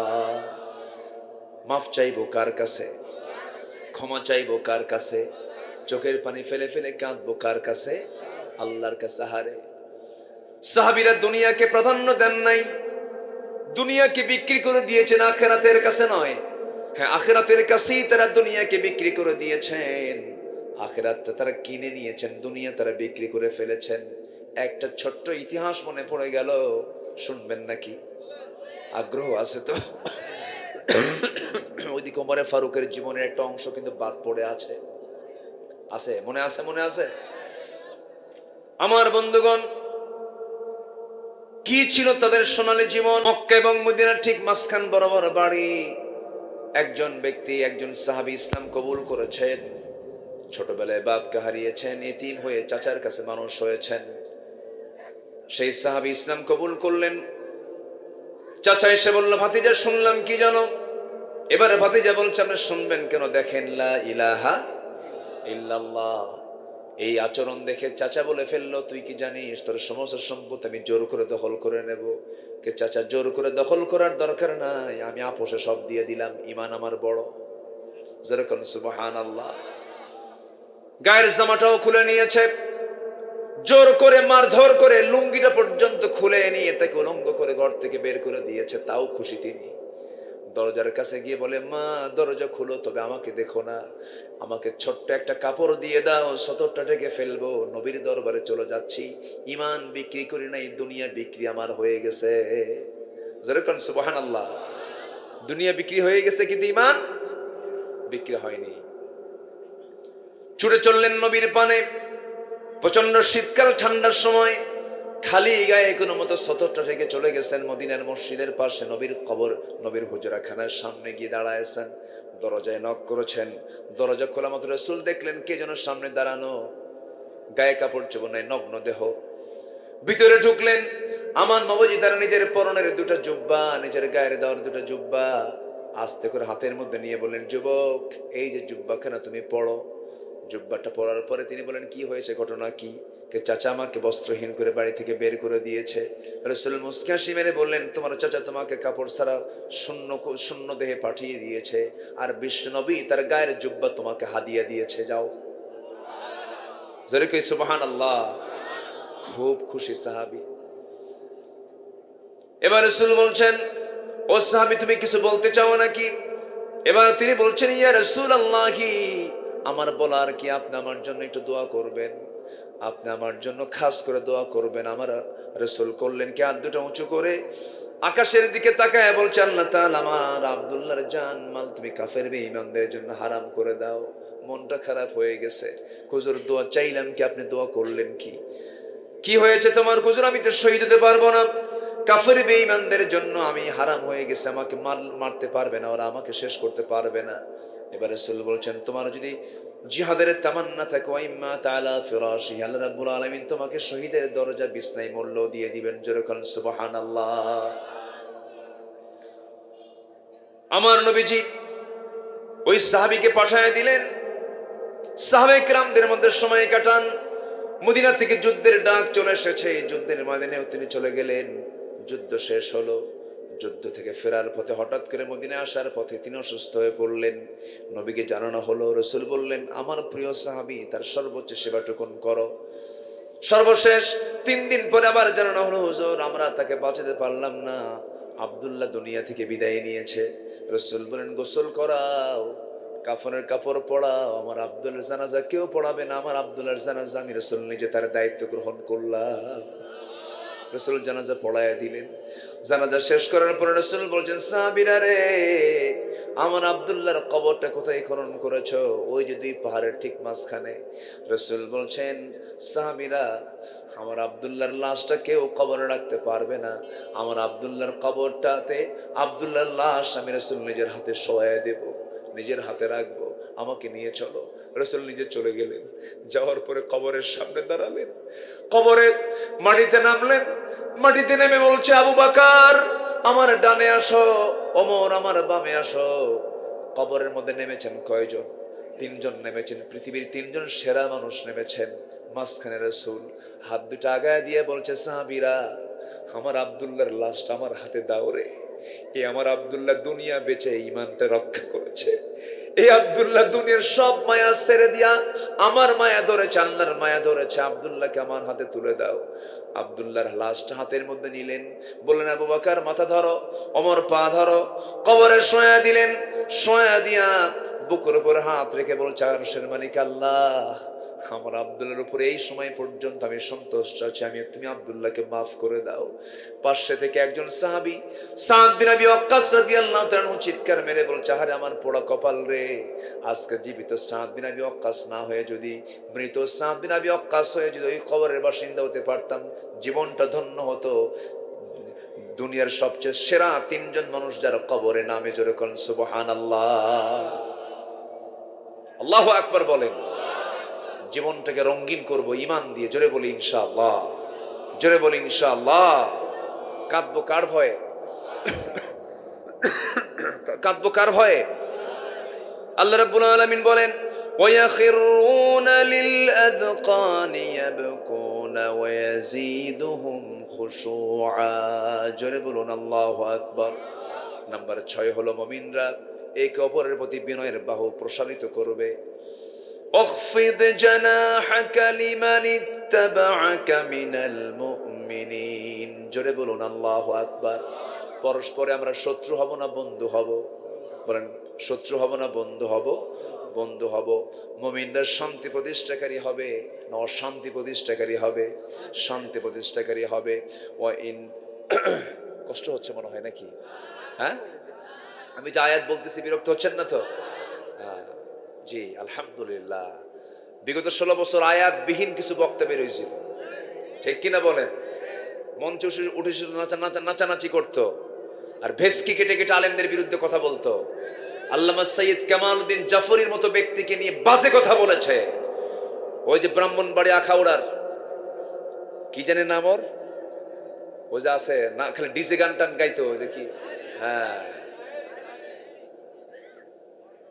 মাফ চাইবো কার কাছে? ক্ষমা চাইবো কার কাছে? চোখের পানি ফেলে ফেলে কাঁদবো কার কাছে? আল্লাহর কাছে। হারে সাহাবীরা দুনিয়াকে প্রাধান্য দেন নাই, দুনিয়াকে বিক্রি করে দিয়েছেন, আখিরাতের কাছে নয়। হ্যাঁ, আখিরাতের কাছেই তারা দুনিয়াকে বিক্রি করে দিয়েছেন, আখিরাতটা তারা কিনে নিয়েছেন, দুনিয়া তারা বিক্রি করে ফেলেছেন। একটা ছোট্ট ইতিহাস মনে পড়ে গেল, শুনবেন নাকি? আগ্রহ আছে তো? ওইদিকে ওমর ফারুকের জীবনের একটা অংশ কিন্তু বাদ পড়ে আছে। আছে, মনে আছে? মনে আছে? আমার বন্ধুগণ, কি ছিল তাদের সোনালী জীবন? মক্কা এবং মদিনার ঠিক মাঝখান বরাবর বাড়ি। একজন ব্যক্তি, একজন সাহাবী ইসলাম কবুল করেছেন, ছোটবেলায় বাপকে হারিয়েছেন, এতিম হয়ে চাচার কাছে মানুষ হয়েছেন। সেই সাহাবী ইসলাম কবুল করলেন। চাচা এসে বলল, ভাতিজা শুনলাম কি জানো? এবারে ভাতিজা বলছে, আপনি শুনবেন কেন? দেখেন, লা ইলাহা ইল্লাল্লাহ। এই আচরণ দেখে চাচা বলে ফেললো, তুই কি জানিস তোর সমস্ত সম্পদ আমি জোর করে দখল করে নেব? কে চাচা, জোর করে দখল করার দরকার নাই, আমি আপোষে সব দিয়ে দিলাম, ঈমান আমার বড়। যেরকম সুবহানাল্লাহ। গায়ের জামাটাও খুলে নিয়েছে, জোর করে মারধর করে লুঙ্গিটা পর্যন্ত খুলে নিয়ে তাকে উলঙ্গ করে ঘর থেকে বের করে দিয়েছে, তাও খুশি তিনি। দরজার কাছে গিয়ে বলে, মা দরজা খুলো, তবে আমাকে দেখো না, আমাকে ছোট্ট একটা কাপড় দিয়ে দাও, সতরটা ঢেকে ফেলবো, নবীর দরবারে চলে যাচ্ছি। ঈমান বিক্রি করি নাই, দুনিয়া বিক্রি আমার হয়ে গেছে। যেরকম সুবহানাল্লাহ। দুনিয়া বিক্রি হয়ে গেছে কিন্তু ঈমান বিক্রি হয়নি। ছুটে চললেন নবীর পানে। প্রচন্ড শীতকাল, ঠান্ডার সময় খালি গায়ে কোনো মতো সতরটা থেকে চলে গেছেন মদিনার মসজিদের পাশে, নবীর কবর, নবীর হুজরাখানার সামনে গিয়ে দাঁড়ায়ছেন। দরজায় নক করেছেন, দরজা খোলা মাত্র রাসূল দেখলেন কে যেন সামনে দাঁড়ানো, গায়ে কাপড় চোপড় নাই, নগ্ন দেহ। ভিতরে ঢুকলেন। আমার নবজি তার নিজের পরনের দুটো জুব্বা, নিজের গায়ের দেওয়ার দুটো জুব্বা আস্তে করে হাতের মধ্যে নিয়ে বললেন, যুবক, এই যে জুব্বাখানা তুমি পড়ো। জুব্বাটা পড়ার পরে তিনি বলেন, কি হয়েছে, ঘটনা কি? কে চাচা আমাকে বস্ত্রহীন করে বাড়ি থেকে বের করে দিয়েছে। রাসূল মুস্কি হাসি মেরে বললেন, তোমার চাচা তোমাকে কাপড় ছাড়া শূন্য দেহে পাঠিয়ে দিয়েছে, আর বিশ্ব নবী তার গায়ের জুব্বা তোমাকে হাদিয়া দিয়েছে, যাও। জোরে কই সুবহানাল্লাহ। খুব খুশি সাহাবী। এবার রাসূল বলছেন, ও সাহাবী, তুমি কিছু বলতে চাও নাকি? এবার তিনি বলছেন, ইয়া রাসূলুল্লাহি, আমার বলার কি, আপনি আমার জন্য একটু দোয়া করবেন, আপনি আমার জন্য খাস করে দোয়া করবেন। আমার রাসূল করলেন কি, হাত দুটো উঁচু করে আকাশের দিকে তাকায় বলছে, আল্লাহ তাআলা আমার আব্দুল্লাহর জান মাল তুমি কাফের বেঈমানদের জন্য হারাম করে দাও। মনটা খারাপ হয়ে গেছে। হুজুর দোয়া চাইলাম কি, আপনি দোয়া করলেন কি? কি হয়েছে তোমার হুজুর? আমি তো শহীদ হতে পারবো না, কাফের বেঈমানদের জন্য আমি হারাম হয়ে গেছে, আমাকে মারতে পারবে না, ওরা আমাকে শেষ করতে পারবে না। এবার রাসূল বলছেন, তোমার যদি জিহাদের তামান্না থাকে, ওয়াইম্মা তাআলা ফিরাশি, আল্লাহ রাব্বুল আলামিন তোমাকে শহীদের দরজা বিছনায় মূল্য দিয়ে দিবেন। যেরকম সুবহানাল্লাহ। আমার নবীজি ওই সাহাবীকে পাঠিয়ে দিলেন, সাহাবায়ে কেরামদের মধ্যে সময় কাটান। মদিনা থেকে যুদ্ধের ডাক চলে এসেছে, যুদ্ধের ময়দানেও তিনি চলে গেলেন। যুদ্ধ শেষ হলো, যুদ্ধ থেকে ফেরার পথে হঠাৎ করে মদিনায় আসার পথে তিনি অসুস্থ হয়ে পড়লেন। নবীকে জানানো হলো, রাসূল বললেন, আমার প্রিয় সাহাবী, তার সর্বোচ্চ সেবাটুকুন করো। সর্বশেষ 3 দিন পরে আবার জানানো হলো, হুজুর আমরা তাকে বাঁচাতে পারলাম না, আব্দুল্লাহ দুনিয়া থেকে বিদায় নিয়েছে। রাসূল বলেন, গোসল করাও, কাফনের কাপড় পড়াও, আমার আব্দুল্লাহর জানাজা কেউ পড়াবে না, আমার আব্দুল্লাহর জানাজা আমি রাসূল নিজে তার দায়িত্ব গ্রহণ করলাম। রাসূল জানাজা পড়ায়া দিলেন। জানাজা শেষ করার পরে রাসূল বলছেন, সাহাবীরা রে, আমার আব্দুল্লাহর কবরটা কোথায় খনন করেছো? ওই যে 2 পাহাড়ের ঠিক মাঝখানে। রাসূল বলছেন, সাহাবীরা, আমার আব্দুল্লাহর লাশটা কেউ কবরে রাখতে পারবে না, আমার আব্দুল্লাহর কবরটাতে আব্দুল্লাহর লাশ আমি রাসূল নিজের হাতে শোয়ায় দেব, নিজের হাতে রাখবো, আমাকে নিয়ে চলো। রাসূল নিজে চলে গেলেন। যাওয়ার পরে কবরের সামনে দাঁড়ালেন, কবরের মাটিতে নামলেন। মাটিতে নেমে বলছে, আবু বকর আমার ডানে আসো, ওমর আমার বামে আসো। কবরের মধ্যে নেমেছেন কয়জন? তিনজন নেমেছেন। পৃথিবীর তিনজন সেরা মানুষ নেমেছেন। মাঝখানে রাসূল হাত দুটো আগায় দিয়ে বলছে, সাহাবীরা, আমার আব্দুল্লাহর লাশটা আমার হাতে দাও রে। এই আমার আব্দুল্লাহ দুনিয়া বেঁচে ঈমানটা রক্ষা করেছে। এই আব্দুল্লাহ দুনিয়ার সব মায়া ছেড়ে দিয়া আমার মায়া ধরেছে, আল্লাহর মায়া ধরেছে। আব্দুল্লাহকে আমার হাতে তুলে দাও। আব্দুল্লাহর লাশটা হাতের মধ্যে নিলেন, বললেন, আবু বকর মাথা ধরো, ওমর পা ধরো। কবরে শোয়া দিলেন। শোয়া দিয়া বুকের উপর হাত রেখে বলছে, আরশের মালিক আল্লাহ, আমার আব্দুল্লাহর উপরে এই সময় পর্যন্ত আমি সন্তুষ্ট আছি, তুমি আব্দুল্লাহকে মাফ করে দাও। পাশে থেকে একজন সাহাবী সাদ বিন আবি ওয়াক্কাস রাদিয়াল্লাহু তাআলা চিৎকার মেরে বলছে, আরে আমার পোড়া কপাল রে, আজকে জীবিত সাদ বিন আবি ওয়াক্কাস না হয়ে যদি মৃত সাদ বিন আবি ওয়াক্কাস হয়ে যদি ওই কবরের বাসিন্দা হতে পারতাম, জীবনটা ধন্য হতো। দুনিয়ার সবচেয়ে সেরা তিনজন মানুষ যারা কবরে নামে, জোরে কোন সুবহানাল্লাহ, আল্লাহু আকবার বলেন। জীবনটাকে রঙিন করব ঈমান দিয়ে, জোরে বলি ইনশাআল্লাহ, জোরে বলি ইনশাআল্লাহ। কাঁদবো কার ভয়ে? কাঁদবো কার ভয়ে? আল্লাহ রাব্বুল আলামিন বলেন, ওয়ায়াখিরুনা লিল আযকানি ইয়াবকুনা ওয়া ইয়াজিদুহুম খুশুআ, জোরে বলুন আল্লাহু আকবার। নাম্বার 6 হলো মুমিনরা একে অপরের প্রতি বিনয়ের বাহু প্রসারিত করবে। اخفض جناحك لمن اتبعك من المؤمنين, জোরে বলুন আল্লাহু আকবার। পরস্পরে আমরা শত্রু হব না বন্ধু হব? বলেন, শত্রু হব না বন্ধু হব? বন্ধু হব। মুমিনরা শান্তি প্রতিষ্ঠাকারী হবে না অশান্তি প্রতিষ্ঠাকারী হবে? শান্তি প্রতিষ্ঠাকারী হবে। ওয়া ইন কষ্ট হচ্ছে মনে হয় নাকি? হ্যাঁ, আমি যে আয়াত বলতেছি বিরক্ত হচ্ছেন না তো? হ্যাঁ, জি আলহামদুলিল্লাহ। বিগত 16 বছর আয়াত বিহীন কিছু বক্তা বের হয়েছিল, ঠিক কিনা বলেন? মঞ্চে উঠেছিল, নাচানাচি করতো, আর ভেস্কি কেটে কেটে আলেমদের বিরুদ্ধে কথা বলতো। আল্লামা সৈয়দ কামালউদ্দিন জাফরির মতো ব্যক্তিকে নিয়ে বাজে কথা বলেছে। ওই যে ব্রাহ্মণবাড়ি আখাউড়ার কি জানে নাম ওর, ওই যে আছে না, খালি ডিজে গান টান গাইতো, ওই যে কি, হ্যাঁ,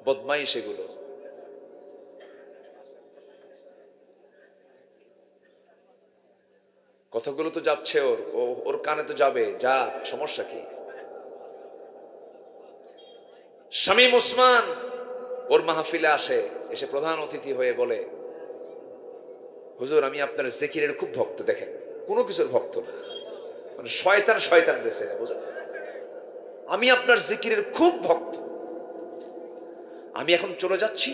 বদমাইশ এগুলো। কথাগুলো তো যাচ্ছে ওর কানে তো যাবে, যা, সমস্যা কি? শামীম ওসমান ওর মাহফিলে আসে, এসে প্রধান অতিথি হয়ে বলে, হুজুর আমি আপনার জিকিরের খুব ভক্ত। দেখেন, কোনো কিছুর ভক্ত না, মানে শয়তান শয়তান দেশে না, বুঝলেন? আমি আপনার জিকিরের খুব ভক্ত, আমি এখন চলে যাচ্ছি,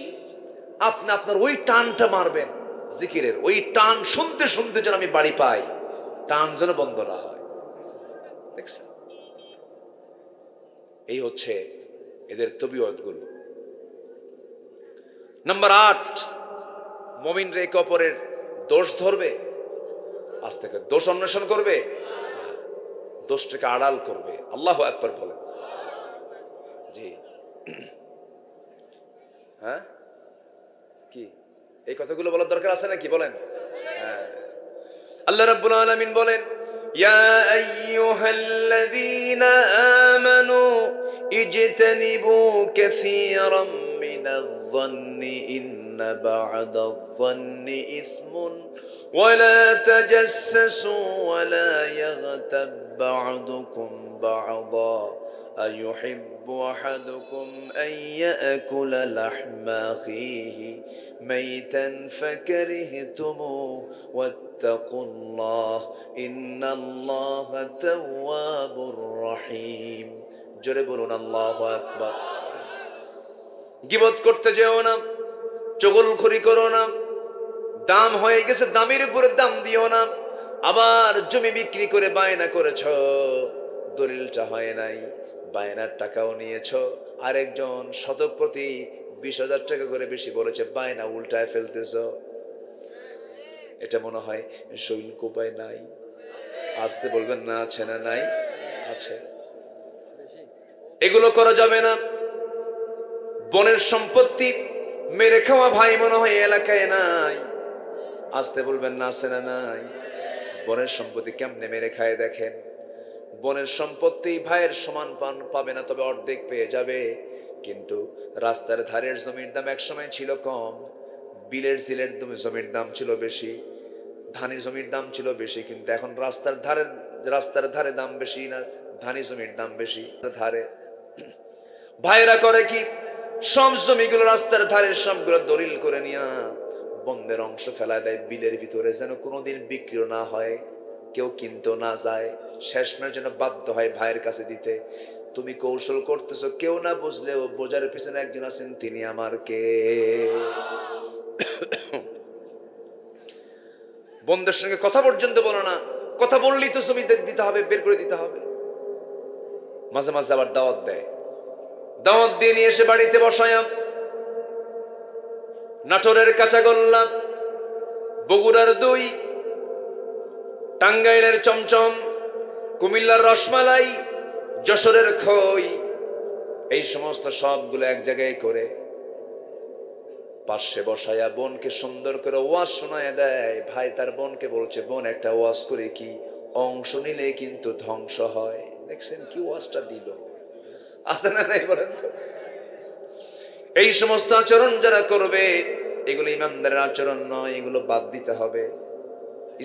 আপনি আপনার ওই টানটা মারবেন জিকিরের, ওই টান শুনতে শুনতে যেন আমি বাড়ি পাই, টান যেন বন্ধ না হয়। দেখছেন, এই হচ্ছে এদের তবিয়তগুলো। নাম্বার 8, মুমিনরা একে অপরের দোষ ধরবে, আজ থেকে দোষ অন্বেষণ করবে, দোষটাকে আড়াল করবে। আল্লাহু আকবার বলেন। জি, হ্যাঁ, কি এই কথাগুলো বলার দরকার আছে নাকি বলেন? হ্যাঁ, আল্লাহ রাব্বুল আলামিন বলেন, ইয়া আইয়ুহাল্লাযীনা আমানু ইজতানিবু কাসীরাম মিনায-যন্নি ইন্না বা'দায-যন্নি ইসমুন ওয়া লা তাজাসসাসু ওয়া লা ইয়াগতাব বা'দুকুম বা'দা أيحب أحدكم أن يأكل لحم أخيه ميتا فكرهتموه واتقوا الله إن الله تواب رحيم, জোরে বলুন আল্লাহু আকবার। গীবত করতে যেও না, চগলখড়ি করো না, দাম হয়ে গেছে দামের উপরে দাম দিও না। আবার জমি বিক্রি করে বায়না করেছ, দলিলটা হয় নাই, বায়নার টাকাও নিয়েছ, আরেকজন শতক প্রতি 20,000 টাকা করে বেশি বলেছে, বায়না উল্টায় ফেলতেছ। এটা মনে হয় শৈল কোপায় নাই, আসতে বলবেন না, আছে না নাই? আছে। এগুলো করা যাবে না। বনের সম্পত্তি মেরে খাওয়া ভাই মনে হয় এলাকায় নাই, আসতে বলবেন না, আছে না নাই? বনের সম্পত্তি কেমনে মেরে খায় দেখেন। বনের সম্পত্তি ভাইয়ের সমান পাবে না, তবে অর্ধেক পেয়ে যাবে। কিন্তু রাস্তার ধারের জমির দাম একসময় ছিল কম, বিলের সিলের জমির দাম ছিল বেশি, ধানের জমির দাম ছিল বেশি, কিন্তু এখন রাস্তার ধারে দাম বেশি না ধানি জমির দাম বেশি। ধারে ভাইরা করে কি, সব জমিগুলো রাস্তার ধারে সবগুলো দলিল করে নিয়ে বন্ধের অংশ ফেলায় দেয় বিলের ভিতরে, যেন কোনোদিন বিক্রি না হয়, কেউ কিনতে না যায়, শেষমেশ যেন বাধ্য হয় ভাইয়ের কাছে দিতে। তুমি কৌশল করতেছো, কেউ না বুঝলেও বোঝার পিছনে একজন আছেন, তিনি আমার কে। বন্ধুর সঙ্গে কথা পর্যন্ত বলো না, কথা বললেই তো জমি দিতে হবে, বের করে দিতে হবে। মাঝে মাঝে আবার দাওয়াত দেয়, দাওয়াত দিয়ে নিয়ে এসে বাড়িতে বসায়া নাটোরের কাঁচাগোল্লা, বগুড়ার দই, টাঙ্গাইলের চমচম, কুমিল্লার রসমালাই, যশোরের খই, এই সমস্ত সবগুলো এক জায়গায় করে পাশে বসায়া বোনকে সুন্দর করে ওয়াজ শোনায় দেয়। ভাই তার বোনকে বলছে, বোন একটা ওয়াজ করে কি, অংশ নিলে কিন্তু ধ্বংস হয়। দেখছেন কি ওয়াজটা দিল, আছে না নাই বলেন তো? এই সমস্ত আচরণ যারা করবে, এগুলো ইমানদারের আচরণ নয়, এগুলো বাদ দিতে হবে,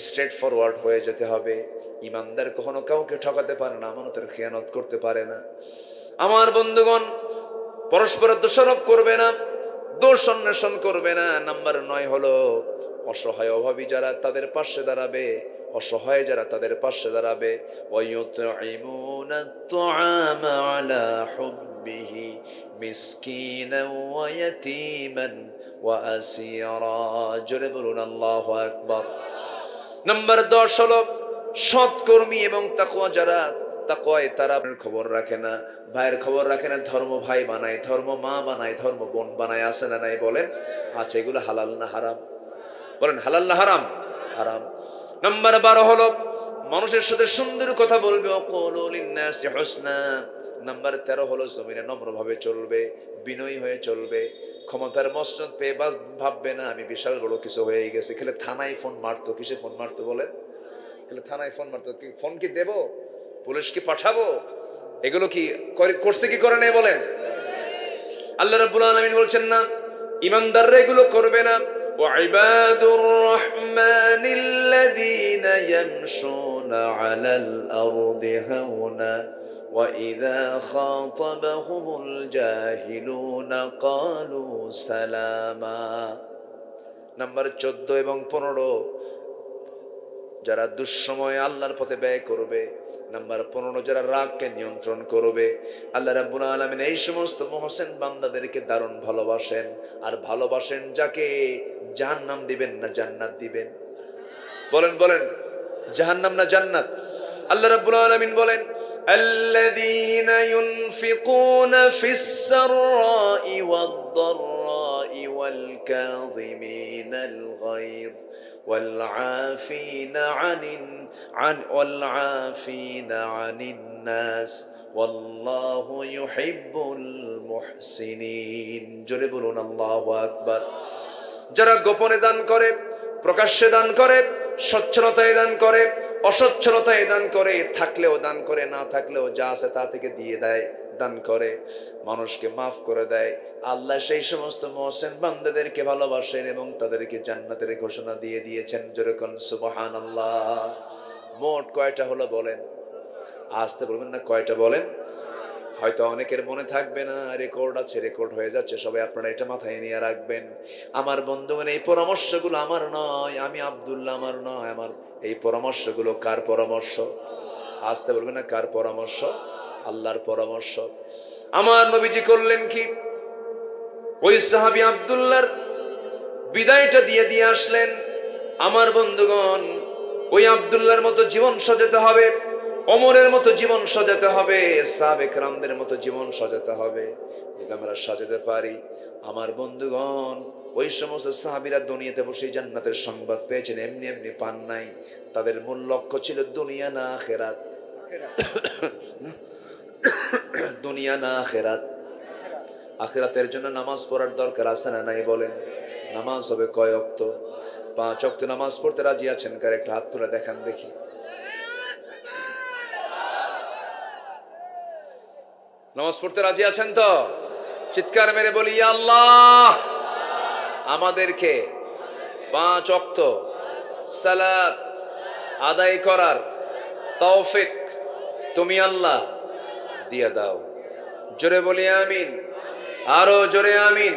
স্ট্রেট ফরওয়ার্ড হয়ে যেতে হবে। ইমানদার কখনো কাউকে ঠকাতে পারে না, আমানতের খেয়ানত করতে পারে না। আমার বন্ধুগণ, পরস্পর দোষারোপ করবে না, দোষ অন্বেষণ করবে না। নাম্বার 9 হলো অসহায় অভাবী যারা, তাদের পাশে দাঁড়াবে, অসহায় যারা তাদের পাশে দাঁড়াবে। ওয়ায়ুতঈমুনা আত-তাআমা আলা হুব্বিহি মিসকিনান ওয়া ইয়াতীমান ওয়া আসীরা। জোরে বলুন আল্লাহু আকবার। নাম্বার 10 হলো সৎকর্মী এবং তাকওয়া যারা, তাকওয়ায় তারা খবর রাখে না, ভাইয়ের খবর রাখে না, ধর্ম ভাই বানায়, ধর্ম মা বানায়, ধর্ম বোন বানায়, আছে না নাই বলেন? আচ্ছা, এগুলো হালাল না হারাম? বলেন হালাল না হারাম? হারাম। নাম্বার 12 হলো মানুষের সাথে সুন্দর কথা বলবে, ওয়াকুলু লিন-নাসি হুসনা। নাম্বার 13 হলো জমিনে নম্রভাবে চলবে, বিনয়ী হয়ে চলবে, ক্ষমতার মসনদ পেয়ে ভাববে না আমি বিশাল বড় কিছু হয়ে গেছে। খেলে থানায় ফোন মারতো, কিসে ফোন মারতো বলেন? খেলে থানায় ফোন মারতো, কি ফোন কি দেব, পুলিশ কি পাঠাবো, এগুলো কি করছে কি করে নাই বলেন? আল্লাহ রাব্বুল আলামিন বলছেন না, ইমানদাররা এগুলো করবে না। وعباد الرحمن الذين يمشون على الأرض هونا وإذا خاطبهم الجاهلون قالوا سلاما। নাম্বার 14 এবং 15 যারা দুঃসময়ে আল্লাহর পথে ব্যয় করবে। নাম্বার 15 যারা রাগকে নিয়ন্ত্রণ করবে। আল্লাহ রাব্বুল আলামিন এই সমস্ত মুহসিন বান্দাদেরকে দারুণ ভালোবাসেন। আর ভালোবাসেন যাকে, জাহান্নাম দিবেন না জান্নাত দিবেন? বলেন বলেন, জাহান্নাম না জান্নাত? আল্লাহ রাব্বুল আলামিন বলেন, আল্লাযীনা ইউনফিকুনা ফিস সাররাই ওয়াদ-দাররাই ওয়াল কাযিমিনাল গায়য والعافين عن الناس والله يحب المحسنين। জোরে বলুন আল্লাহু আকবার। যারা গোপনে দান করে, প্রকাশ্যে দান করে, সচ্ছলতায় দান করে, অসচ্ছলতায় দান করে, থাকলেও দান করে, না থাকলেও যা আছে তা থেকে দিয়ে দেয়, দান করে, মানুষকে মাফ করে দেয়, আল্লাহ সেই সমস্ত মুহসিন বান্দাদেরকে ভালোবাসেন এবং তাদেরকে জান্নাতের ঘোষণা দিয়ে দিয়েছেন। জোরে কোন সুবহানাল্লাহ। মোট কয়টা হলো বলেন? আসতে বলবেন না, কয়টা বলেন? হয়তো অনেকের মনে থাকবে না, রেকর্ড আছে, রেকর্ড হয়ে যাচ্ছে, সবাই আপনারা এটা মাথায় নিয়ে রাখবেন। আমার বন্ধুগণ, এই পরামর্শগুলো আমার নয়, আমি আব্দুল্লাহ, আমার নয়, আমার এই পরামর্শগুলো কার পরামর্শ? আসতে বলবেন না, কার পরামর্শ? আল্লাহর পরামর্শ। আমার নবীজি করলেন কি, ওই সাহাবী আব্দুল্লাহর বিদায়টা দিয়ে আসলেন। আমার বন্ধুগণ, ওই আব্দুল্লাহর মতো জীবন সাজাতে হবে, ওমরের মতো জীবন সাজাতে হবে, সাহাবে কেরামদের মতো জীবন সাজাতে হবে। যদি আমরা সাজাতে পারি, আমার বন্ধুগণ, ওই সমস্ত সাহাবীরা দুনিয়াতে বসে জান্নাতের সংবাদ পেয়েছেন, এমনি এমনি পান নাই। তাদের মূল লক্ষ্য ছিল দুনিয়া না আখিরাত। দুনিয়া না আখিরাত। আখিরাতের জন্য নামাজ পড়ার দরকার আছে না নাই বলেন? নামাজ হবে কয় ওয়াক্ত? 5 ওয়াক্ত নামাজ পড়তে রাজি আছেন কার? একটা হাত তুলে দেখান দেখি। নামাজ পড়তে রাজি আছেন তো? চিৎকার মেরে বলি, ইয়া আল্লাহ, আমাদেরকে 5 ওয়াক্ত সালাত আদায় করার তৌফিক তুমি আল্লাহ দিয়ে দাও। জোরে বলি আমিন, আরো জোরে আমিন,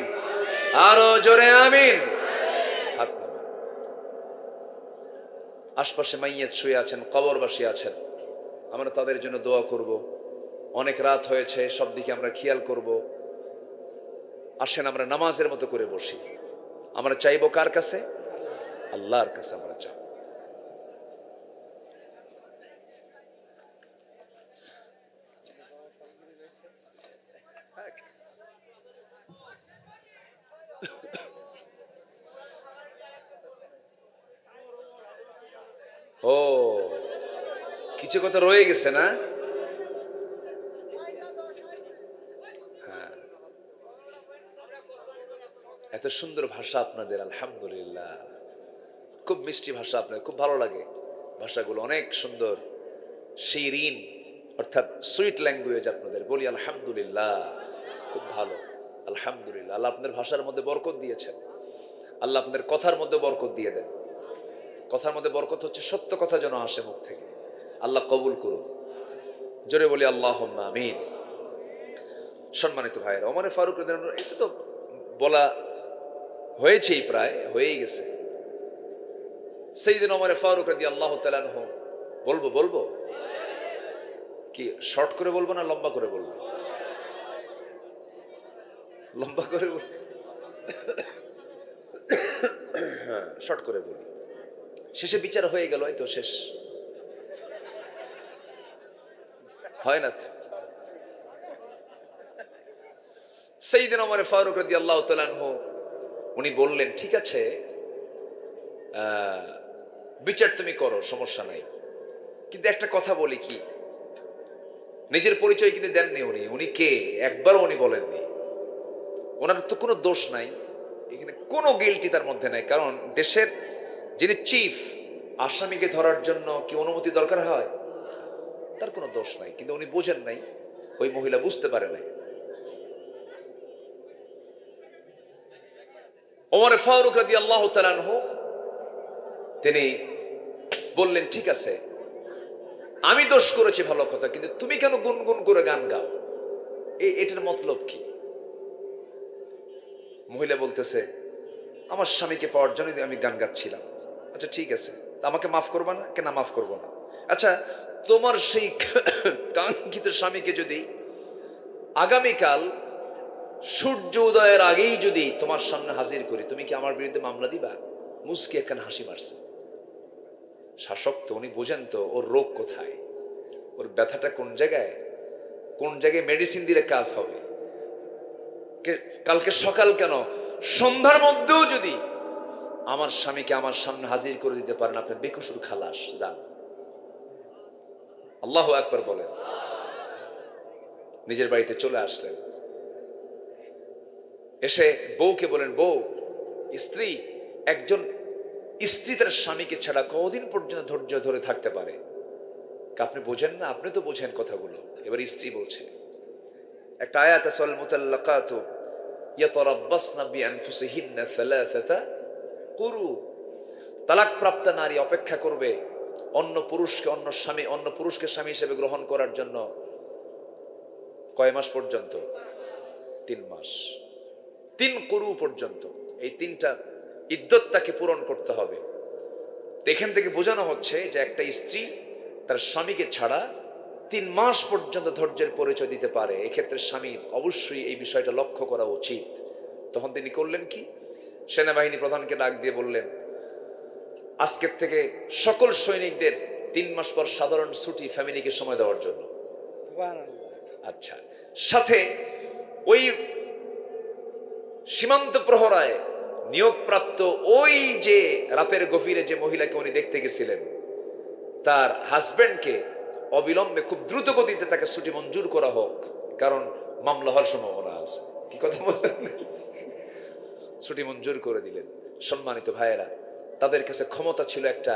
আরো জোরে আমিন। হাত নামান। আশপাশে মাইয়াত শুয়ে আছেন, কবরবাসী আছেন, আমরা তাদের জন্য দোয়া করব। অনেক রাত হয়েছে, সব দিকে আমরা খেয়াল করব। আসেন আমরা নামাজের মতো করে বসি। আমরা চাইবো কার কাছে? আল্লাহর কাছে আমরা চাই। ও, কিছু কথা রয়ে গেছে না? হ্যাঁ, এত সুন্দর ভাষা আপনাদের, আলহামদুলিল্লাহ। খুব মিষ্টি ভাষা আপনাদের, খুব ভালো লাগে ভাষাগুলো, অনেক সুন্দর, শিরিন অর্থাৎ সুইট ল্যাঙ্গুয়েজ আপনাদের। বলি আলহামদুলিল্লাহ, খুব ভালো, আলহামদুলিল্লাহ। আল্লাহ আপনাদের ভাষার মধ্যে বরকত দিয়েছেন, আল্লাহ আপনাদের কথার মধ্যে বরকত দিয়ে দেন। কথার মধ্যে বরকত হচ্ছে সত্য কথা যেন আসে মুখ থেকে, আল্লাহ কবুল করুন। জোরে বলি আল্লাহুম্মা আমিন। সম্মানিত ভাইয়েরা, ওমর ফারুক রাদিয়াল্লাহু আনহু, এটা তো বলা হয়েছেই, প্রায় হয়েই গেছে। সাইয়েদনা ওমর ফারুক রাদিয়াল্লাহু তাআলা আনহু, বলবো কি শর্ট করে বলবো না লম্বা করে বলবো? লম্বা করে বলবো, হ্যাঁ শর্ট করে বলি। শেষে বিচার হয়ে গেল, এই তো শেষ হয় না তো। সাইয়েদনা ওমর ফারুক রাদিয়াল্লাহু তাআলা আনহু উনি বললেন, ঠিক আছে বিচার তুমি করো, সমস্যা নাই, কিন্তু একটা কথা বলি, কি নিজের পরিচয় কিন্তু দেননি উনি, উনি কে একবারও উনি বলেননি। ওনার তো কোনো দোষ নাই এখানে, কোনো গিল্টি তার মধ্যে নাই। কারণ দেশের যিনি চিফ, আসামিকে ধরার জন্য কি অনুমতি দরকার হয়? তার কোনো দোষ নাই, কিন্তু উনি বোঝেন নাই, ওই মহিলা বুঝতে পারে নাই। ওমর ফারুক রাদিয়াল্লাহু তাআলা আনহু তিনি বললেন, ঠিক আছে আমি দোষ করেছি ভালো কথা, কিন্তু তুমি কেন গুনগুন করে গান গাও, এটার মতলব কি? মহিলা বলতেছে, আমার স্বামীকে পাওয়ার জন্য আমি গান গাচ্ছিলাম। আচ্ছা ঠিক আছে, আমাকে মাফ করবা না? কেন মাফ করবো না? আচ্ছা, তোমার সেই কাঙ্ক্ষিত স্বামীকে যদি আগামীকাল সূর্য উদয়ের আগেই যদি তোমার সামনে হাজির করি, তুমি কি আমার বিরুদ্ধে মামলা দিবা? মুস্কি একখান হাসি মারছে। শাসক তো, উনি বোঝেন তো ওর রোগ কোথায়, ওর ব্যথাটা কোন জায়গায়, কোন জায়গায় মেডিসিন দিলে কাজ হবে। কালকে সকাল কেন, সন্ধ্যার মধ্যেও যদি আমার স্বামীকে আমার সামনে হাজির করে দিতে পারেন, আপনার বেকসুর খালাস, যান। আল্লাহু আকবার বলেন। নিজের বাড়িতে চলে আসলেন, এসে বউকে বলেন, বউ, স্ত্রী, একজন স্ত্রী তার স্বামীকে ছাড়া কতদিন পর্যন্ত ধৈর্য ধরে থাকতে পারে? আপনি বোঝেন না? আপনি তো বোঝেন কথাগুলো। এবার স্ত্রী বলছে, একটা আয়াত আছে, আল মুতাল্লাকাতু ইয়াতারাব্বাসনা বিআনফুসিহিন্না সালাসাতা কুরু। তালাক প্রাপ্ত নারী অপেক্ষা করবে অন্য পুরুষকে স্বামী হিসেবে গ্রহণ করার জন্য কয় মাস পর্যন্ত? 3 মাস। 3 কুরু পর্যন্ত, এই 3টা ইদ্যত তাকে পূরণ করতে হবে। এখান থেকে বোঝানো হচ্ছে যে একটা স্ত্রী তার স্বামীকে ছাড়া 3 মাস পর্যন্ত ধৈর্যের পরিচয় দিতে পারে। এক্ষেত্রে স্বামীর অবশ্যই এই বিষয়টা লক্ষ্য করা উচিত। তখন তিনি করলেন কি, সেনাবাহিনী প্রধানকে ডাক দিয়ে বললেন, আজকের থেকে সকল সৈনিকদের 3 মাস পর সাধারণ ছুটি, ফ্যামিলিকে সময় দেওয়ার জন্য। আচ্ছা, সাথে ওই সীমান্ত প্রহরায় নিয়োগপ্রাপ্ত ওই যে রাতের গভীরে যে মহিলাকে উনি দেখতে গেছিলেন, তার হাজবেন্ডকে অবিলম্বে খুব দ্রুত গতিতে তাকে ছুটি মঞ্জুর করা হোক, কারণ মামলা হওয়ার সম্ভাবনা আছে। কি কথা বলছেন? ছুটি মঞ্জুর করে দিলেন। সম্মানিত ভাইয়েরা, তাদের কাছে ক্ষমতা ছিল একটা,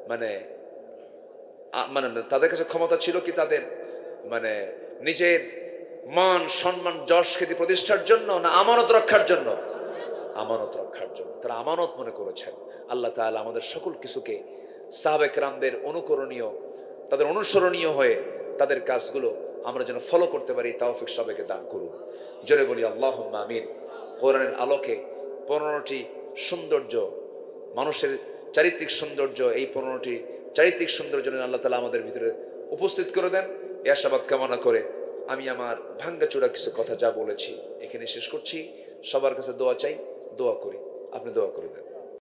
মানে তাদের কাছে ক্ষমতা ছিল কি, তাদের নিজের মান সম্মান যশ খ্যাতি প্রতিষ্ঠার জন্য, না আমানত রক্ষার জন্য? আমানত রক্ষার জন্য। তারা আমানত মনে করেছেন। আল্লাহ তাআলা আমাদের সকল কিছুকে সাহাবায়ে কেরামদের অনুকরণীয়, তাদের অনুসরণীয় হয়ে তাদের কাজগুলো আমরা যেন ফলো করতে পারি, তৌফিক সবাইকে দান করুন। জোরে বলি আল্লাহুম্মা আমিন। কোরআনের আলোকে 15টি সৌন্দর্য, মানুষের চারিত্রিক সৌন্দর্য, এই 15টি চারিত্রিক সৌন্দর্য আল্লাহ তাআলা আমাদের ভিতরে উপস্থিত করে দেন। এই আশাবাদ কামনা করে আমি আমার ভাঙ্গাচোরা কিছু কথা যা বলেছি এখানে শেষ করছি। সবার কাছে দোয়া চাই, দোয়া করি, আপনি দোয়া করে দেন।